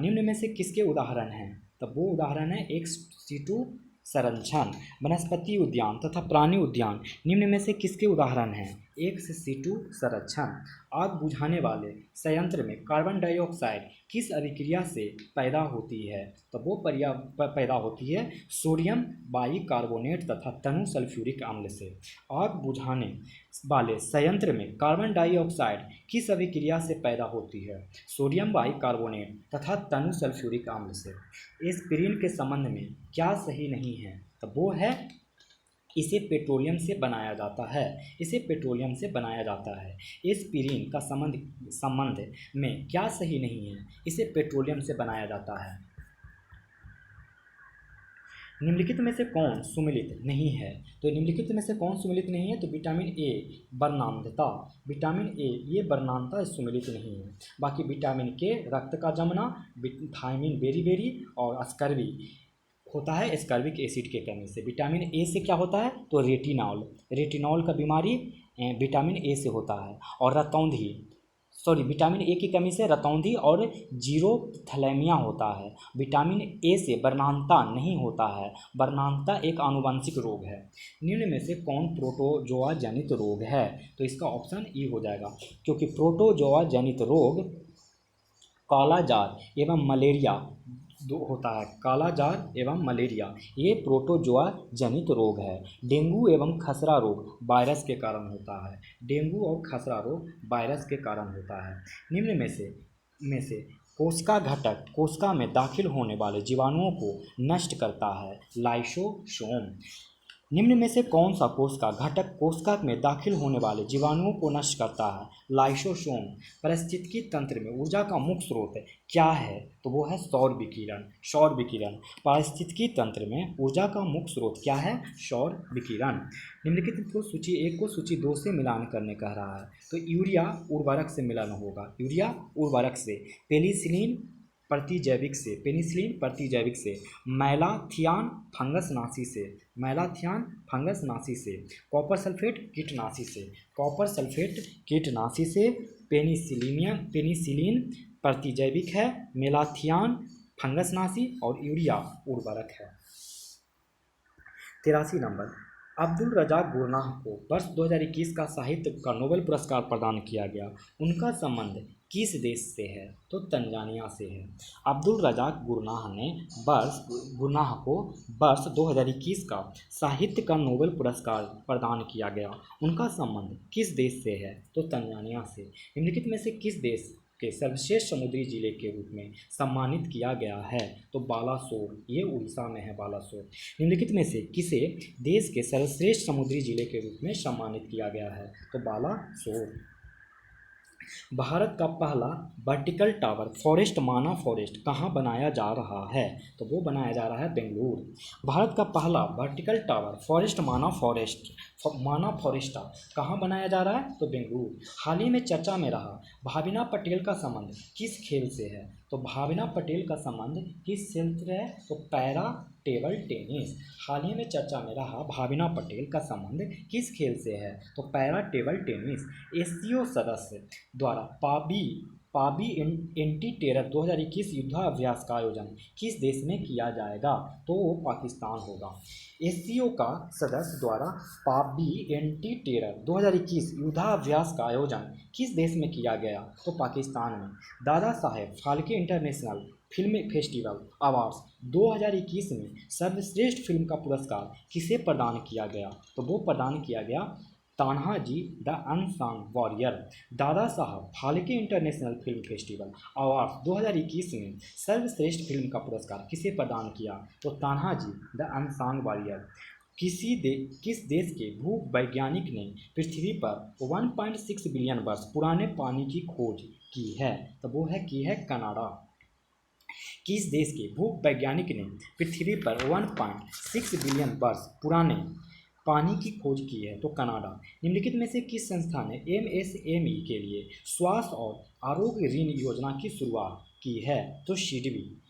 S1: निम्न में से किसके उदाहरण हैं? तब वो उदाहरण है एक्स सीटू संरक्षण। वनस्पति उद्यान तथा प्राणी उद्यान निम्न में से किसके उदाहरण हैं? एक्स सीटू संरक्षण। आग बुझाने वाले संयंत्र में कार्बन डाइऑक्साइड किस अभिक्रिया से पैदा होती है? तो वो पैदा होती है सोडियम बाइकार्बोनेट तथा तनु सल्फ्यूरिक अम्ल से। आग बुझाने वाले संयंत्र में कार्बन डाइऑक्साइड किस अभिक्रिया से पैदा होती है? सोडियम बाइकार्बोनेट तथा तनु सल्फ्यूरिक अम्ल से। एस्पिरिन के संबंध में क्या सही नहीं है? तो वो है इसे पेट्रोलियम से बनाया जाता है। एस्पिरिन का संबंध में क्या सही नहीं है? इसे पेट्रोलियम से बनाया जाता है। निम्नलिखित में से कौन सुमेलित नहीं है? तो निम्नलिखित में से कौन सुमेलित नहीं है? तो विटामिन ए वर्णांतता, ये वर्णांतता सुमेलित नहीं है। बाकी विटामिन के रक्त का जमना, थायमिन बेरी और स्कर्वी होता है स्कर्विक एसिड के कमी से। विटामिन ए से क्या होता है? तो रेटिनॉल का बीमारी विटामिन ए से होता है। और विटामिन ए की कमी से रतौंधी और जीरोथैलेमिया होता है। विटामिन ए से वर्णांता नहीं होता है। वर्णांता एक आनुवंशिक रोग है। निम्न में से कौन प्रोटोजोआ जनित रोग है? तो इसका ऑप्शन ई हो जाएगा, क्योंकि प्रोटोजोआ जनित रोग कालाजार एवं मलेरिया होता है। कालाजार एवं मलेरिया ये प्रोटोजोआ जनित रोग है। डेंगू एवं खसरा रोग वायरस के कारण होता है। डेंगू और खसरा रोग वायरस के कारण होता है। निम्न में से कोशिका घटक कोशिका में दाखिल होने वाले जीवाणुओं को नष्ट करता है। लाइसोसोम। निम्न में से कौन सा कोशिका घटक कोशिका में दाखिल होने वाले जीवाणुओं को नष्ट करता है? लाइसोसोम। पारिस्थितिकी तंत्र में ऊर्जा का मुख्य स्रोत क्या है? तो वो है सौर विकिरण। सौर विकिरण। पारिस्थितिकी तंत्र में ऊर्जा का मुख्य स्रोत क्या है? सौर विकिरण। निम्नलिखित को सूची 1 को सूची 2 से मिलान करने कह रहा है। तो यूरिया उर्वरक से मिलान होगा। यूरिया उर्वरक से, पेनिसिलिन प्रतिजैविक से, मैलाथियान फंगस नाशी से, कॉपर सल्फेट कीटनाशी से, पेनिसिलिन प्रतिजैविक है, मेलाथियान फंगस नाशी और यूरिया उर्वरक है। 83 नंबर, अब्दुल रज़ाक गुरनाह को वर्ष 2021 का साहित्य का नोबेल पुरस्कार प्रदान किया गया। उनका संबंध किस देश से है? तो तंजानिया से है। अब्दुल रज़ाक गुरनाह को वर्ष 2021 का साहित्य का नोबेल पुरस्कार प्रदान किया गया। उनका संबंध किस देश से है? तो तंजानिया से। निम्नलिखित में से किस देश के सर्वश्रेष्ठ समुद्री जिले के रूप में सम्मानित किया गया है? तो बालासोर, ये उड़ीसा में है बालासोर। निम्नलिखित में से किसे देश के सर्वश्रेष्ठ समुद्री जिले के रूप में सम्मानित किया गया है? तो बालासोर। भारत का पहला वर्टिकल टावर फॉरेस्ट माना फॉरेस्ट कहाँ बनाया जा रहा है? तो वो बनाया जा रहा है बेंगलुरु। भारत का पहला वर्टिकल टावर फॉरेस्ट माना फॉरेस्टा कहाँ बनाया जा रहा है? तो बेंगलुरु। हाल ही में चर्चा में रहा भाविना पटेल का संबंध किस खेल से है? तो भाविना पटेल का संबंध किस खेल से है? तो पैरा टेबल टेनिस। हाल ही में चर्चा में रहा भाविना पटेल का संबंध किस खेल से है? तो पैरा टेबल टेनिस। एससीओ सदस्य द्वारा पाबी एंटी टेरर 2021 युद्धाभ्यास का आयोजन किस देश में किया जाएगा? तो वो पाकिस्तान होगा। एससीओ का सदस्य द्वारा पाबी एंटी टेरर 2021 युद्धाभ्यास का आयोजन किस देश में किया गया? तो पाकिस्तान में। Dada Saheb Phalke international film festival awards 2021 में सर्वश्रेष्ठ फिल्म का पुरस्कार किसे प्रदान किया गया? तो वो प्रदान किया गया Tanhaji the unsung warrior. Dada Saheb Phalke international film festival award 2021 में सर्वश्रेष्ठ फिल्म का पुरस्कार किसे प्रदान किया? तो तान्हाजी द अनसंग वॉरियर। किस देश के भूवैज्ञानिक ने पृथ्वी पर 1.6 बिलियन वर्ष पुराने पानी की खोज की है? तो वो है कनाडा। किस देश के भूवैज्ञानिक ने पृथ्वी पर 1.6 बिलियन वर्ष पुराने पानी की खोज की है? तो कनाडा। निम्नलिखित में से किस संस्था ने एमएसएमई के लिए स्वास्थ्य और आरोग्य ऋण योजना की शुरुआत की है? तो सिडबी।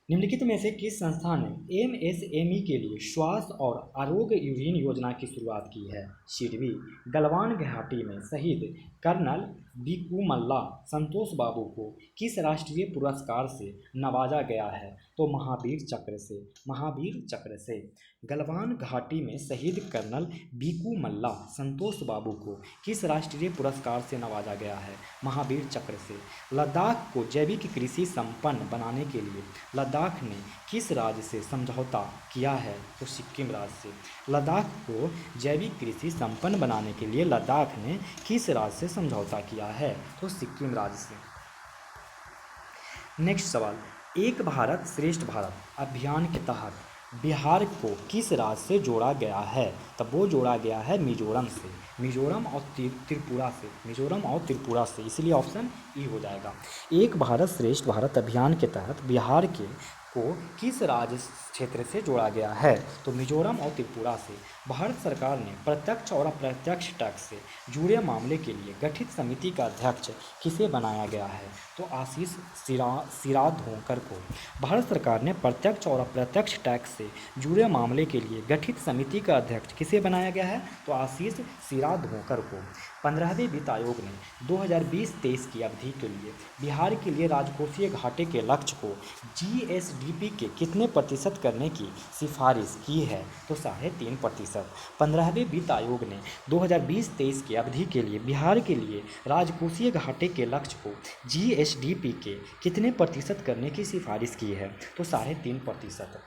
S1: निम्नलिखित में से किस संस्था ने एमएसएमई के लिए स्वास्थ्य और आरोग्य ऋण योजना की शुरुआत की है? सिडबी। गलवान घाटी में शहीद कर्नल बिकुमल्ला संतोष बाबू को किस राष्ट्रीय पुरस्कार से नवाजा गया है? तो महावीर चक्र से। गलवान घाटी में शहीद कर्नल बिकुमल्ला संतोष बाबू को किस राष्ट्रीय पुरस्कार से नवाजा गया है? महावीर चक्र से। लद्दाख को जैविक कृषि संपन्न बनाने के लिए लद्दाख ने किस राज्य से समझौता किया है? तो सिक्किम राज्य से। लद्दाख को जैविक कृषि संपन्न बनाने के लिए लद्दाख ने किस राज्य से समझौता किया है? तो सिक्किम राज्य से। नेक्स्ट सवाल, एक भारत श्रेष्ठ भारत अभियान के तहत बिहार को किस राज्य से जोड़ा गया है? तब वो जोड़ा गया है मिजोरम से। मिजोरम और त्रिपुरा से, इसलिए ऑप्शन ई हो जाएगा। एक भारत श्रेष्ठ भारत अभियान के तहत बिहार को किस राज्य क्षेत्र से जोड़ा गया है? तो मिजोरम और त्रिपुरा से। भारत सरकार ने प्रत्यक्ष और अप्रत्यक्ष टैक्स से जुड़े मामले के लिए गठित समिति का अध्यक्ष किसे बनाया गया है? तो आशीष सिराधोंकर को। भारत सरकार ने प्रत्यक्ष और अप्रत्यक्ष टैक्स से जुड़े मामले के लिए गठित समिति का अध्यक्ष किसे बनाया गया है? तो आशीष सिराधोंकर को। 15वें वित्त आयोग ने 2020-23 की अवधि के लिए बिहार के लिए राजकोषीय घाटे के लक्ष्य को जीएसडीपी के कितने प्रतिशत करने की सिफारिश की है? तो 3.5%। 15वें वित्त आयोग ने 2020-23 की अवधि के लिए बिहार के लिए राजकोषीय घाटे के लक्ष्य को जीएसडीपी के कितने प्रतिशत करने की सिफारिश की है? तो 3.5%।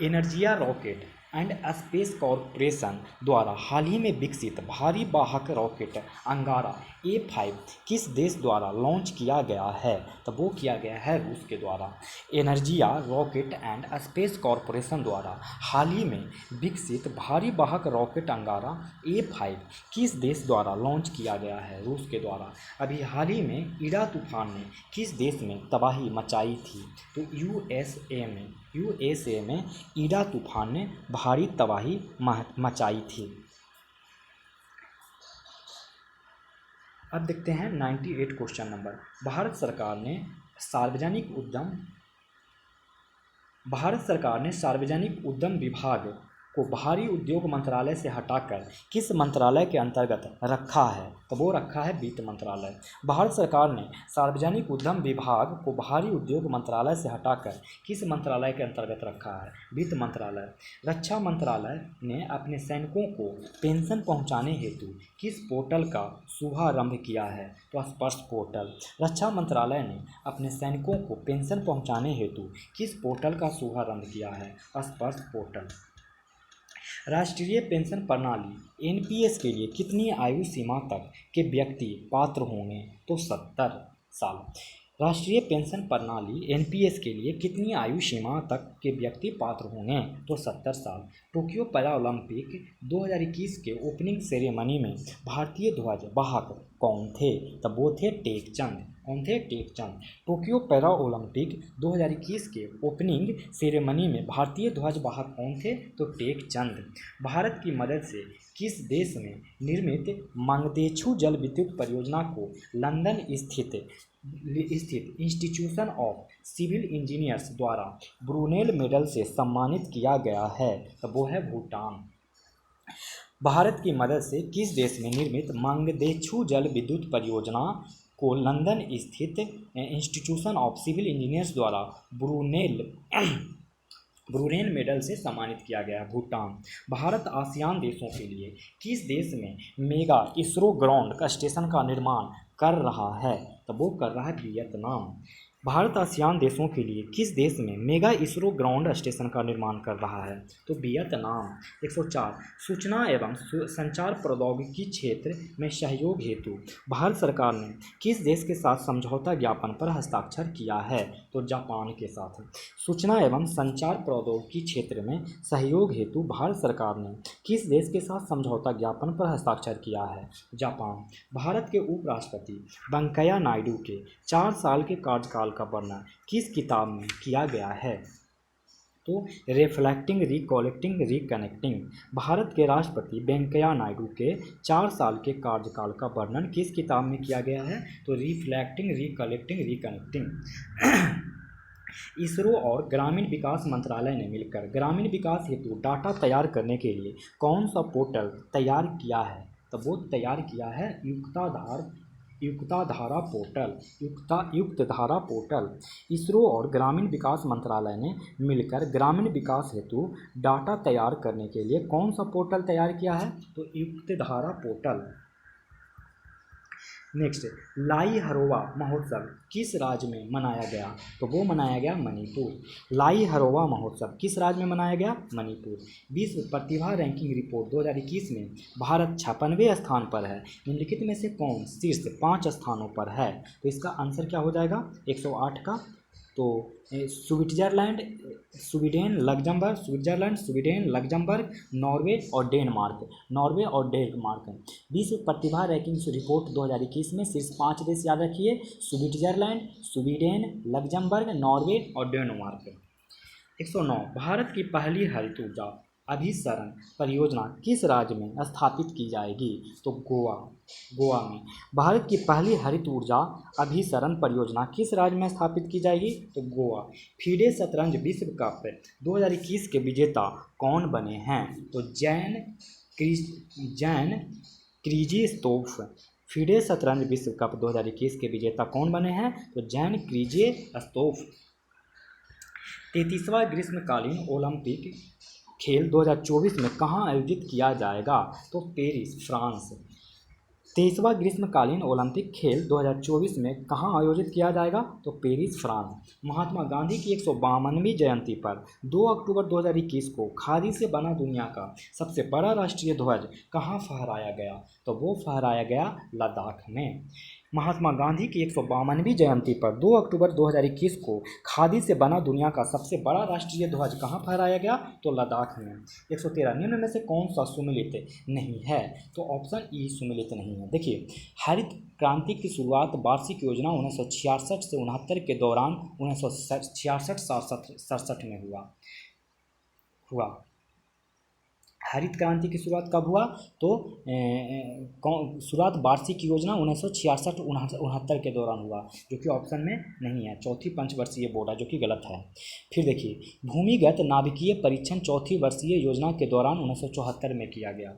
S1: एनर्जिया रॉकेट एंड स्पेस कॉरपोरेशन द्वारा हाल ही में विकसित भारी वाहक रॉकेट अंगारा A5 किस देश द्वारा लॉन्च किया गया है? तो वो किया गया है रूस के द्वारा। एनर्जिया रॉकेट एंड स्पेस कॉरपोरेशन द्वारा हाल ही में विकसित भारी वाहक रॉकेट अंगारा A5 किस देश द्वारा लॉन्च किया गया है? रूस के द्वारा। अभी हाल ही में ईडा तूफान ने किस देश में तबाही मचाई थी? तो यूएसए में ईडा तूफान ने भारी तबाही मचाई थी। अब देखते हैं 98 क्वेश्चन नंबर। भारत सरकार ने सार्वजनिक उद्यम विभाग को भारी उद्योग मंत्रालय से हटाकर किस मंत्रालय के अंतर्गत रखा है? तो वो रखा है वित्त मंत्रालय। भारत सरकार ने सार्वजनिक उद्यम विभाग को भारी उद्योग मंत्रालय से हटाकर किस मंत्रालय के अंतर्गत रखा है? वित्त मंत्रालय। रक्षा मंत्रालय ने अपने सैनिकों को पेंशन पहुंचाने हेतु किस पोर्टल का शुभारंभ किया है? तो स्पर्श पोर्टल। रक्षा मंत्रालय ने अपने सैनिकों को पेंशन पहुंचाने हेतु किस पोर्टल का शुभारंभ किया है? स्पर्श पोर्टल। राष्ट्रीय पेंशन प्रणाली एनपीएस के लिए कितनी आयु सीमा तक के व्यक्ति पात्र होंगे? तो 70 साल। राष्ट्रीय पेंशन प्रणाली एनपीएस के लिए कितनी आयु सीमा तक के व्यक्ति पात्र होंगे? तो 70 साल। टोक्यो पैरा ओलंपिक 2021 के ओपनिंग सेरेमनी में भारतीय ध्वज वाहक कौन थे? तब वो थे टेकचंद। कौन थे? टेकचंद। टोक्यो पैरा ओलंपिक 2021 के ओपनिंग सेरेमनी में भारतीय ध्वज वाहक कौन थे? तो टेकचंद। भारत की मदद से किस देश में निर्मित मंगदेछू जल विद्युत परियोजना को लंदन स्थित इंस्टीट्यूशन ऑफ सिविल इंजीनियर्स द्वारा ब्रूनेल मेडल से सम्मानित किया गया है? तो वो है भूटान। भारत की मदद से किस देश में निर्मित मंगदेछू जल विद्युत परियोजना को लंदन स्थित इंस्टीट्यूशन ऑफ सिविल इंजीनियर्स द्वारा ब्रूनेल मेडल से सम्मानित किया गया? भूटान। भारत आसियान देशों के लिए किस देश में मेगा इसरो ग्राउंड स्टेशन का निर्माण कर रहा है? तो वो कर रहा है वियतनाम। भारत आसियान देशों के लिए किस देश में मेगा इसरो ग्राउंड स्टेशन का निर्माण कर रहा है? तो वियतनाम। 104 सूचना एवं संचार प्रौद्योगिकी क्षेत्र में सहयोग हेतु भारत सरकार ने किस देश के साथ समझौता ज्ञापन पर हस्ताक्षर किया है? तो जापान के साथ। सूचना एवं संचार प्रौद्योगिकी क्षेत्र में सहयोग हेतु भारत सरकार ने किस देश के साथ समझौता ज्ञापन पर हस्ताक्षर किया है? जापान। भारत के उपराष्ट्रपति वेंकैया नायडू के 4 साल के कार्यकाल का वर्णन किस किताब में किया गया है? तो रिफ्लेक्टिंग, रिकॉलेक्टिंग, रिकनेक्टिंग। भारत के राष्ट्रपति वेंकैया नायडू के 4 साल के कार्यकाल का वर्णन किस किताब में किया गया है? तो रिफ्लेक्टिंग, रिकलेक्टिंग, रिकनेक्टिंग। इसरो और ग्रामीण विकास मंत्रालय ने मिलकर ग्रामीण विकास हेतु डाटा तैयार करने के लिए कौन सा पोर्टल तैयार किया है? तो वो तैयार किया है युक्तधारा पोर्टल। इसरो और ग्रामीण विकास मंत्रालय ने मिलकर ग्रामीण विकास हेतु डाटा तैयार करने के लिए कौन सा पोर्टल तैयार किया है? तो युक्तधारा पोर्टल। नेक्स्ट, लाई हरोवा महोत्सव किस राज्य में मनाया गया? तो वो मनाया गया मणिपुर। लाई हरोवा महोत्सव किस राज्य में मनाया गया? मणिपुर। विश्व प्रतिभा रैंकिंग रिपोर्ट 2021 में भारत 56वें स्थान पर है। निम्नलिखित में से कौन शीर्ष 5 स्थानों पर है? तो इसका आंसर क्या हो जाएगा 108 का? तो स्विट्जरलैंड, स्वीडन, लग्जमबर्ग, नॉर्वे और डेनमार्क। विश्व प्रतिभा रैंकिंग रिपोर्ट 2021 में शीर्ष 5 देश याद रखिए: स्विट्जरलैंड, स्वीडन, लग्जमबर्ग, नॉर्वे और डेनमार्क। 109 भारत की पहली हरित ऊर्जा अभिसरण परियोजना किस राज्य में स्थापित की जाएगी? तो गोवा में। भारत की पहली हरित ऊर्जा अभिसरण परियोजना किस राज्य में स्थापित की जाएगी? तो गोवा। फीडे शतरंज विश्व कप 2021 के विजेता कौन बने हैं? तो जैन क्रिजेस्तोफ। फीडे शतरंज विश्व कप 2021 के विजेता कौन बने हैं? तो जैन क्रिजेस्तोफ। 33वां ग्रीष्मकालीन ओलंपिक खेल 2024 में कहाँ आयोजित किया जाएगा? तो पेरिस, फ्रांस। 23वां ग्रीष्मकालीन ओलंपिक खेल 2024 में कहाँ आयोजित किया जाएगा? तो पेरिस, फ्रांस। महात्मा गांधी की 152वीं जयंती पर 2 अक्टूबर 2021 को खादी से बना दुनिया का सबसे बड़ा राष्ट्रीय ध्वज कहाँ फहराया गया? तो वो फहराया गया लद्दाख में। महात्मा गांधी की 152वीं जयंती पर 2 अक्टूबर 2021 को खादी से बना दुनिया का सबसे बड़ा राष्ट्रीय ध्वज कहाँ फहराया गया? तो लद्दाख में। 113 निम्न में से कौन सा सुमेलित नहीं है? तो ऑप्शन ई सुमेलित नहीं है। देखिए, हरित क्रांति की शुरुआत वार्षिक योजना 1966 से 69 के दौरान 1966-67 में हुआ। हरित क्रांति की शुरुआत कब हुआ? तो शुरुआत वार्षिक योजना 1966-69 के दौरान हुआ, जो कि ऑप्शन में नहीं है। चौथी पंचवर्षीय बोर्ड है, जो कि गलत है। फिर देखिए, भूमिगत नाभिकीय परीक्षण चौथी वर्षीय योजना के दौरान 1974 में किया गया।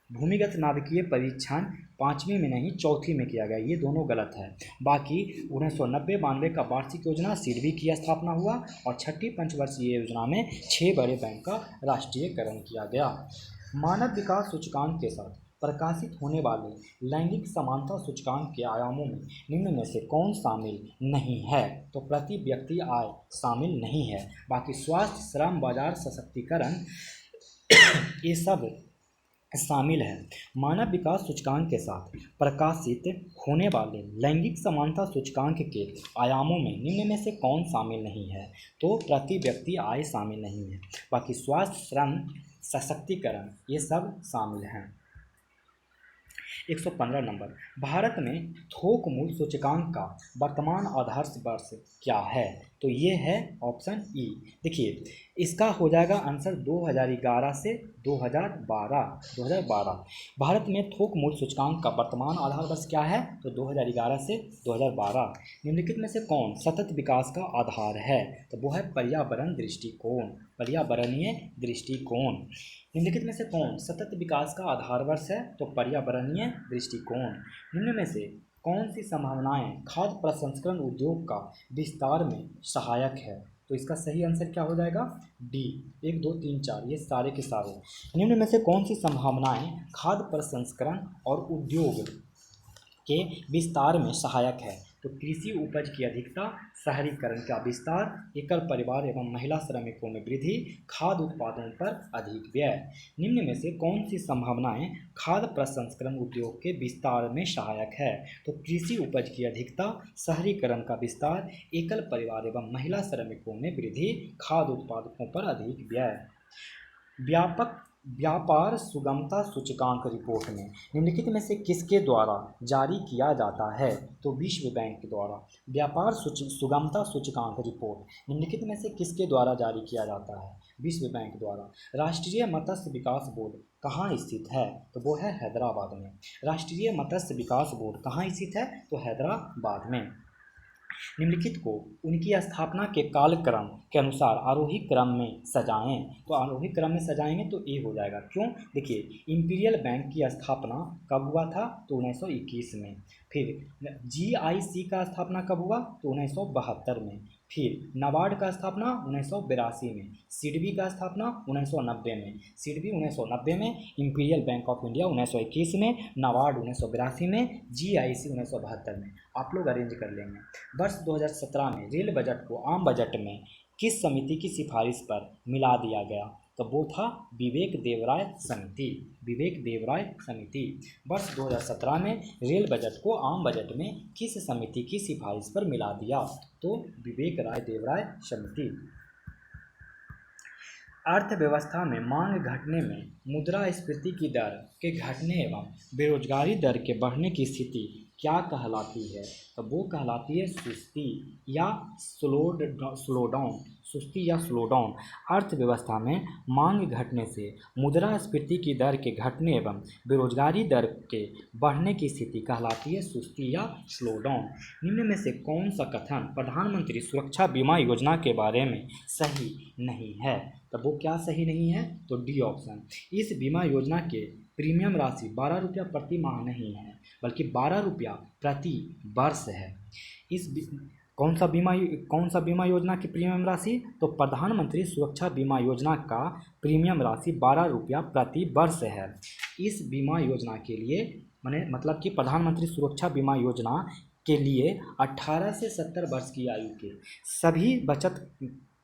S1: भूमिगत नाभिकीय परीक्षण 5वीं में नहीं 4थी में किया गया, ये दोनों गलत है। बाकी 1990-92 का वार्षिक योजना सिडबी की स्थापना हुआ और छठी पंचवर्षीय योजना में 6 बड़े बैंक का राष्ट्रीयकरण किया गया। मानव विकास सूचकांक के साथ प्रकाशित होने वाले लैंगिक समानता सूचकांक के आयामों में निम्न में से कौन शामिल नहीं है? तो प्रति व्यक्ति आय शामिल नहीं है। बाकी स्वास्थ्य, श्रम बाजार, सशक्तिकरण ये सब शामिल है। मानव विकास सूचकांक के साथ प्रकाशित होने वाले लैंगिक समानता सूचकांक के आयामों में निम्न में से कौन शामिल नहीं है? तो प्रति व्यक्ति आय शामिल नहीं है। बाकी स्वास्थ्य, श्रम, सशक्तिकरण ये सब शामिल हैं। 115 नंबर, भारत में थोक मूल्य सूचकांक का वर्तमान आदर्श वर्ष क्या है? तो ये है ऑप्शन ई। देखिए, इसका हो जाएगा आंसर 2011 से 2012। भारत में थोक मूल्य सूचकांक का वर्तमान आधार वर्ष क्या है? तो 2011 से 2012। निम्नलिखित में से कौन सतत विकास का आधार है? तो वो है पर्यावरणीय दृष्टिकोण। निम्नलिखित में से कौन सतत विकास का आधार वर्ष है? तो पर्यावरणीय दृष्टिकोण। निम्न में से कौन सी संभावनाएं खाद्य प्रसंस्करण उद्योग का विस्तार में सहायक है? तो इसका सही आंसर क्या हो जाएगा? डी। 1, 2, 3, 4 ये सारे के सारे। निम्न में से कौन सी संभावनाएं खाद्य प्रसंस्करण और उद्योग के विस्तार में सहायक है? तो कृषि उपज की अधिकता, शहरीकरण का विस्तार, एकल परिवार एवं महिला श्रमिकों में वृद्धि, खाद्य उत्पादन पर अधिक व्यय। निम्न में से कौन सी संभावनाएं खाद्य प्रसंस्करण उद्योग के विस्तार में सहायक है? तो कृषि उपज की अधिकता, शहरीकरण का विस्तार, एकल परिवार एवं महिला श्रमिकों में वृद्धि, खाद्य उत्पादकों पर अधिक व्यय। व्यापार सुगमता सूचकांक रिपोर्ट में निम्नलिखित में से किसके द्वारा जारी किया जाता है? तो विश्व बैंक के द्वारा। व्यापार सुगमता सूचकांक रिपोर्ट निम्नलिखित में से किसके द्वारा जारी किया जाता है? विश्व बैंक द्वारा। राष्ट्रीय मत्स्य विकास बोर्ड कहाँ स्थित है? तो वो है हैदराबाद में। राष्ट्रीय मत्स्य विकास बोर्ड कहाँ स्थित है? तो हैदराबाद में। निम्नलिखित को उनकी स्थापना के कालक्रम के अनुसार आरोही क्रम में सजाएं। तो आरोही क्रम में सजाएंगे तो ए हो जाएगा। क्यों? देखिए, इंपीरियल बैंक की स्थापना कब हुआ था? तो 1921 में। फिर जीआईसी का स्थापना कब हुआ? तो 1972 में। फिर नाबार्ड का स्थापना 1982 में। सिडबी का स्थापना 1990 में। सिडबी 1990 में, इंपीरियल बैंक ऑफ इंडिया 1921 में, नाबार्ड 1982 में, जीआईसी 1972 में। आप लोग अरेंज कर लेंगे। वर्ष 2017 में रेल बजट को आम बजट में किस समिति की सिफारिश पर मिला दिया गया? तो वो था विवेक देवराय समिति। वर्ष 2017 में रेल बजट को आम बजट में किस समिति की सिफारिश पर मिला दिया? तो विवेक राय देवराय समिति। अर्थव्यवस्था में मांग घटने में मुद्रास्फीति की दर के घटने एवं बेरोजगारी दर के बढ़ने की स्थिति क्या कहलाती है? तो वो कहलाती है सुस्ती या स्लो डाउन। सुस्ती या स्लो डाउन। अर्थव्यवस्था में मांग घटने से मुद्रास्फीति की दर के घटने एवं बेरोजगारी दर के बढ़ने की स्थिति कहलाती है सुस्ती या स्लो डाउन। निम्न में से कौन सा कथन प्रधानमंत्री सुरक्षा बीमा योजना के बारे में सही नहीं है? तब वो क्या सही नहीं है? तो डी ऑप्शन। इस बीमा योजना के प्रीमियम राशि 12 रुपया प्रति माह नहीं है, बल्कि 12 रुपया प्रति वर्ष है। कौन सा बीमा योजना की प्रीमियम राशि? तो प्रधानमंत्री सुरक्षा बीमा योजना का प्रीमियम राशि 12 रुपया प्रति वर्ष है। इस बीमा योजना के लिए मतलब कि प्रधानमंत्री सुरक्षा बीमा योजना के लिए 18 से 70 वर्ष की आयु के सभी बचत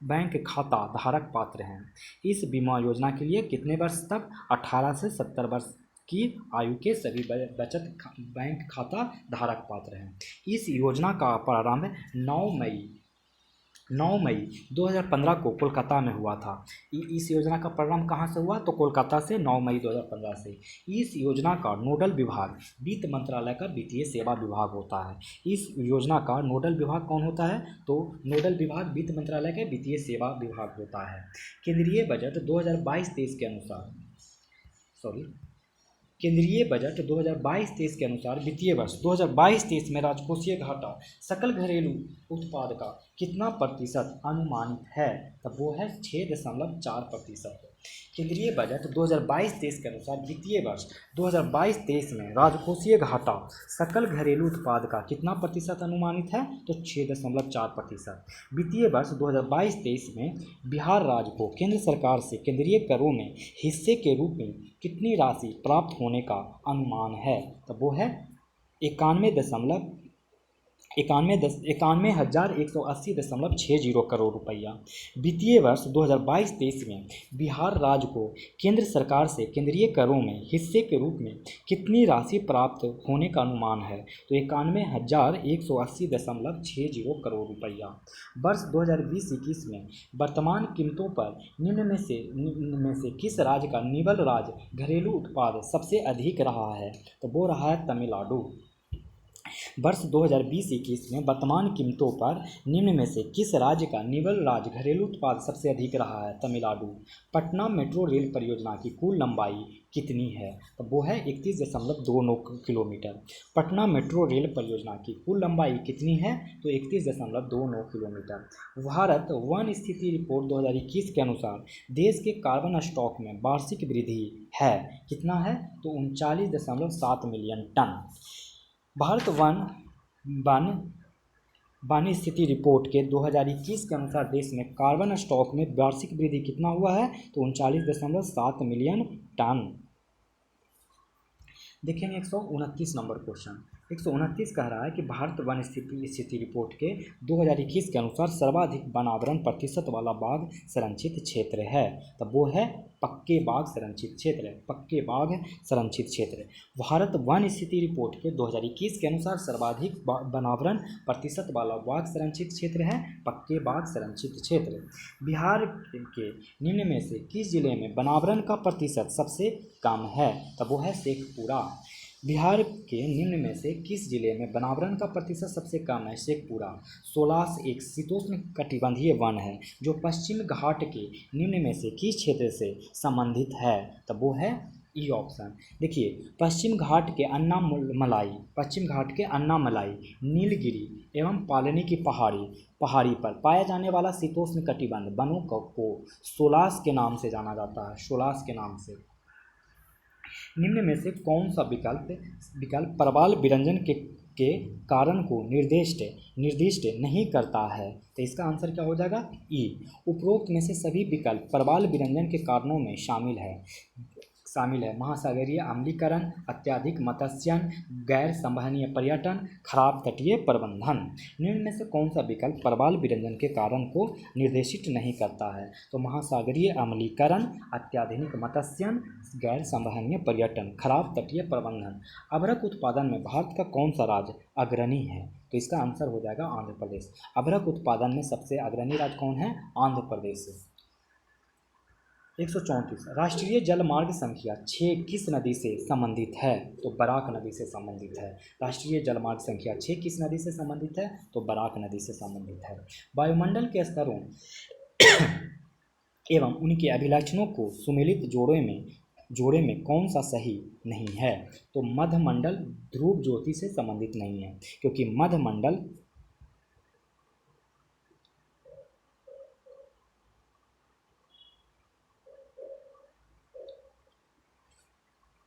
S1: बैंक खाता धारक पात्र हैं। इस बीमा योजना के लिए कितने वर्ष तक? 18 से 70 वर्ष की आयु के सभी बचत बैंक खाता धारक पात्र हैं। इस योजना का प्रारंभ 9 मई 2015 को कोलकाता में हुआ था। इस योजना का प्रारंभ कहाँ से हुआ? तो कोलकाता से 9 मई 2015 से। इस योजना का नोडल विभाग वित्त मंत्रालय का वित्तीय सेवा विभाग होता है। इस योजना का नोडल विभाग कौन होता है? तो नोडल विभाग वित्त मंत्रालय के वित्तीय सेवा विभाग होता है। केंद्रीय बजट 2022-23 के अनुसार केंद्रीय बजट 2022-23 के अनुसार वित्तीय वर्ष 2022-23 में राजकोषीय घाटा सकल घरेलू उत्पाद का कितना प्रतिशत अनुमानित है? तब वो है 6.4%। केंद्रीय बजट 2022-23 के अनुसार वित्तीय वर्ष 2022-23 में राजकोषीय घाटा सकल घरेलू उत्पाद का कितना प्रतिशत अनुमानित है? तो 6.4%। वित्तीय वर्ष 2022-23 में बिहार राज्य को केंद्र सरकार से केंद्रीय करों में हिस्से के रूप में कितनी राशि प्राप्त होने का अनुमान है? तो वो है 91,180.60 करोड़ रुपया। वित्तीय वर्ष 2022-23 में बिहार राज्य को केंद्र सरकार से केंद्रीय करों में हिस्से के रूप में कितनी राशि प्राप्त होने का अनुमान है? तो 91,180.60 करोड़ रुपया। वर्ष 2020-21 में वर्तमान कीमतों पर निम्न में से किस राज्य का निवल राज्य घरेलू उत्पाद सबसे अधिक रहा है? तो वो रहा है तमिलनाडु। वर्ष 2020-21 में वर्तमान कीमतों पर निम्न में से किस राज्य का निवल राज्य घरेलू उत्पाद सबसे अधिक रहा है? तमिलनाडु। पटना मेट्रो रेल परियोजना की कुल लंबाई कितनी है? तो वो है 31.29 किलोमीटर। पटना मेट्रो रेल परियोजना की कुल लंबाई कितनी है? तो 31.29 किलोमीटर। भारत वन स्थिति रिपोर्ट 2021 के अनुसार देश के कार्बन स्टॉक में वार्षिक वृद्धि है कितना है? तो 39.7 मिलियन टन। भारत वन स्थिति रिपोर्ट के 2021 के अनुसार देश में कार्बन स्टॉक में वार्षिक वृद्धि कितना हुआ है? तो 39.7 मिलियन टन। देखेंगे 129 नंबर क्वेश्चन। 129 कह रहा है कि भारत वन स्थिति रिपोर्ट के 2021 के अनुसार सर्वाधिक वनावरण प्रतिशत वाला बाघ संरक्षित क्षेत्र है। तब वो है पक्के बाघ संरक्षित क्षेत्र। भारत वन स्थिति रिपोर्ट के 2021 के अनुसार सर्वाधिक वनावरण प्रतिशत वाला बाघ संरक्षित क्षेत्र है पक्के बाघ संरक्षित क्षेत्र। बिहार के निम्न में से किस जिले में वनावरण का प्रतिशत सबसे कम है? तब वो है शेखपुरा। बिहार के निम्न में से किस जिले में वनावरण का प्रतिशत सबसे कम है? शेखपुरा। सोलास एक शीतोष्ण कटिबंधीय वन है जो पश्चिम घाट के निम्न में से किस क्षेत्र से संबंधित है? तब वो है ई ऑप्शन। देखिए पश्चिम घाट के अन्नामलाई नीलगिरी एवं पालनी की पहाड़ी पर पाया जाने वाला शीतोष्ण कटिबंध वनों को सोलास के नाम से जाना जाता है, सोलास के नाम से। निम्न में से कौन सा विकल्प प्रवाल विरंजन के कारण को निर्दिष्ट नहीं करता है? तो इसका आंसर क्या हो जाएगा? ई। उपरोक्त में से सभी विकल्प प्रवाल विरंजन के कारणों में शामिल है। महासागरीय अम्लीकरण, अत्यधिक मत्स्यन, गैर संवहनीय पर्यटन, खराब तटीय प्रबंधन। निम्न में से कौन सा विकल्प प्रवाल विरंजन के कारण को निर्देशित नहीं करता है? तो महासागरीय अम्लीकरण, अत्यधिक मत्स्यन, गैर संवहनीय पर्यटन, खराब तटीय प्रबंधन। अभ्रक उत्पादन में भारत का कौन सा राज्य अग्रणी है? तो इसका आंसर हो जाएगा आंध्र प्रदेश। अभ्रक उत्पादन में सबसे अग्रणी राज्य कौन है? आंध्र प्रदेश। 134 राष्ट्रीय जलमार्ग संख्या 6 किस नदी से संबंधित है? तो बराक नदी से संबंधित है। राष्ट्रीय जलमार्ग संख्या 6 किस नदी से संबंधित है? तो बराक नदी से संबंधित है। वायुमंडल के स्तरों एवं उनके अभिलक्षणों को सुमेलित जोड़े में कौन सा सही नहीं है? तो मध्यमंडल ध्रुव ज्योति से संबंधित नहीं है, क्योंकि मध्यमंडल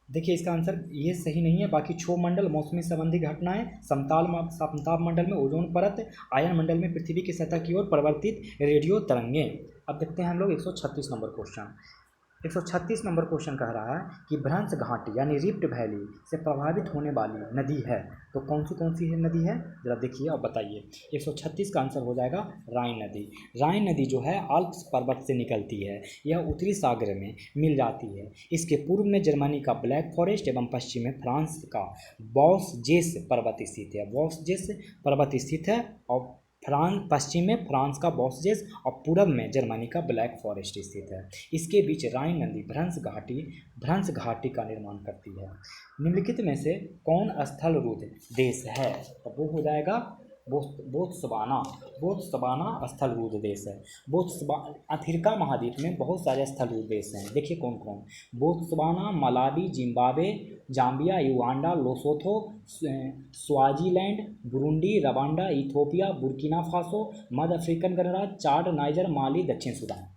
S1: देखिए इसका आंसर ये सही नहीं है। बाकी क्षोभ मंडल मौसमी संबंधी घटनाएं, समताप मंडल में ओजोन परत, आयन मंडल में पृथ्वी की सतह की ओर परिवर्तित रेडियो तरंगें। अब देखते हैं हम लोग 136 नंबर क्वेश्चन। 136 नंबर क्वेश्चन कह रहा है कि भ्रंश घाटी यानी रिफ्ट वैली से प्रभावित होने वाली नदी है, तो कौन सी है नदी है, जरा देखिए और बताइए। 136 का आंसर हो जाएगा राइन नदी। राइन नदी जो है आल्प्स पर्वत से निकलती है, यह उत्तरी सागर में मिल जाती है। इसके पूर्व में जर्मनी का ब्लैक फॉरेस्ट एवं पश्चिम में फ्रांस का वॉसजेस पर्वत स्थित है। वॉसजेस पर्वत स्थित है और पश्चिम में फ्रांस का वॉसजेस और पूरब में जर्मनी का ब्लैक फॉरेस्ट स्थित है। इसके बीच राइन नदी भ्रंश घाटी का निर्माण करती है। निम्नलिखित में से कौन स्थल रुद्ध देश है? तो वो हो जाएगा बोत्सवाना स्थल रुद्ध देश है। अफ्रीका महाद्वीप में बहुत सारे स्थल रुद्ध देश हैं। देखिए कौन कौन: Botswana, Malawi, Zimbabwe, Zambia, Uganda, Lesotho, Swaziland, Burundi, Rwanda, Ethiopia, Burkina Faso, मध्य अफ्रीकन गणराज्य, चाड, नाइजर, माली, दक्षिण सूडान।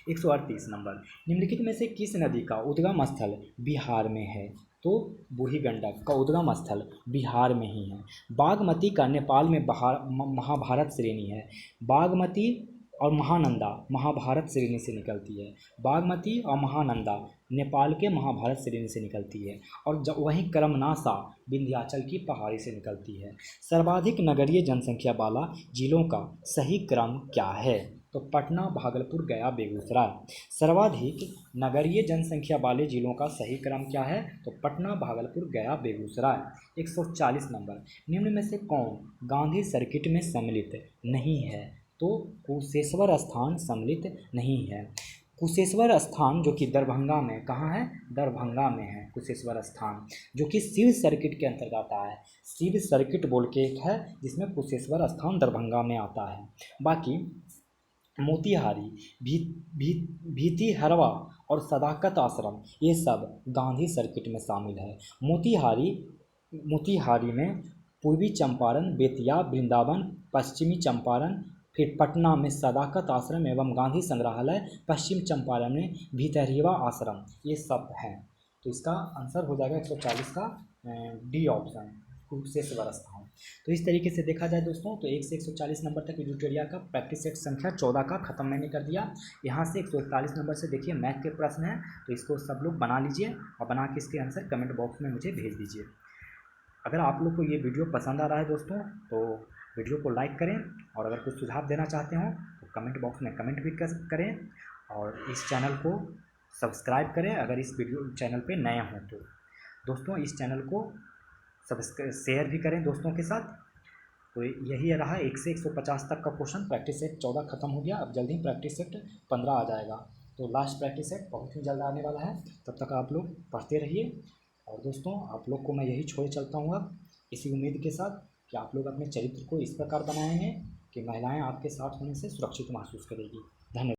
S1: 138 नंबर, निम्नलिखित में से किस नदी का उद्गम स्थल बिहार में है? तो बूढ़ी गंडक का उद्गम स्थल बिहार में ही है। बागमती का नेपाल में महाभारत श्रेणी है। बागमती और महानंदा महाभारत श्रेणी से निकलती है। बागमती और महानंदा नेपाल के महाभारत श्रेणी से निकलती है, और वहीं करमनाशा विंध्याचल की पहाड़ी से निकलती है। सर्वाधिक नगरीय जनसंख्या वाला जिलों का सही क्रम क्या है? तो पटना, भागलपुर, गया, बेगूसराय। सर्वाधिक नगरीय जनसंख्या वाले जिलों का सही क्रम क्या है? तो पटना, भागलपुर, गया, बेगूसराय। 140 नंबर, निम्न में से कौन गांधी सर्किट में सम्मिलित नहीं है? तो कुशेश्वर स्थान सम्मिलित नहीं है। कुशेश्वर स्थान जो कि दरभंगा में, कहाँ है? दरभंगा में है कुशेश्वर स्थान, जो कि शिव सर्किट के अंतर्गत आता है। शिव सर्किट बोल के एक है जिसमें कुशेश्वर स्थान दरभंगा में आता है। बाकी मोतिहारी, भीतिहरवा और सदाकत आश्रम ये सब गांधी सर्किट में शामिल है। मोतिहारी में पूर्वी चंपारण, बेतिया, वृंदावन, पश्चिमी चंपारण, फिर पटना में सदाकत आश्रम एवं गांधी संग्रहालय, पश्चिम चंपारण में भीतरहिवा आश्रम, ये सब हैं। तो इसका आंसर हो जाएगा 140 का डी ऑप्शन, कुशेश्वर स्थान। तो इस तरीके से देखा जाए दोस्तों तो 1 से 140 नंबर तक यूटेरिया का प्रैक्टिस सेट संख्या 14 का खत्म मैंने कर दिया। यहाँ से 141 नंबर से देखिए मैथ के प्रश्न हैं, तो इसको सब लोग बना लीजिए और बना के इसके आंसर कमेंट बॉक्स में मुझे भेज दीजिए। अगर आप लोग को ये वीडियो पसंद आ रहा है दोस्तों तो वीडियो को लाइक करें, और अगर कुछ सुझाव देना चाहते हो तो कमेंट बॉक्स में कमेंट भी करें, और इस चैनल को सब्सक्राइब करें अगर इस वीडियो चैनल पे नए हों तो। दोस्तों इस चैनल को शेयर भी करें दोस्तों के साथ। तो यही रहा 1 से 150 तक का क्वेश्चन। प्रैक्टिस सेट 14 खत्म हो गया, अब जल्दी ही प्रैक्टिस सेट 15 आ जाएगा। तो लास्ट प्रैक्टिस सेट बहुत ही जल्द आने वाला है, तब तक आप लोग पढ़ते रहिए। और दोस्तों आप लोग को मैं यही छोड़ चलता हूँ अब, इसी उम्मीद के साथ कि आप लोग अपने चरित्र को इस प्रकार बनाएंगे कि महिलाएं आपके साथ होने से सुरक्षित महसूस करेगी। धन्यवाद।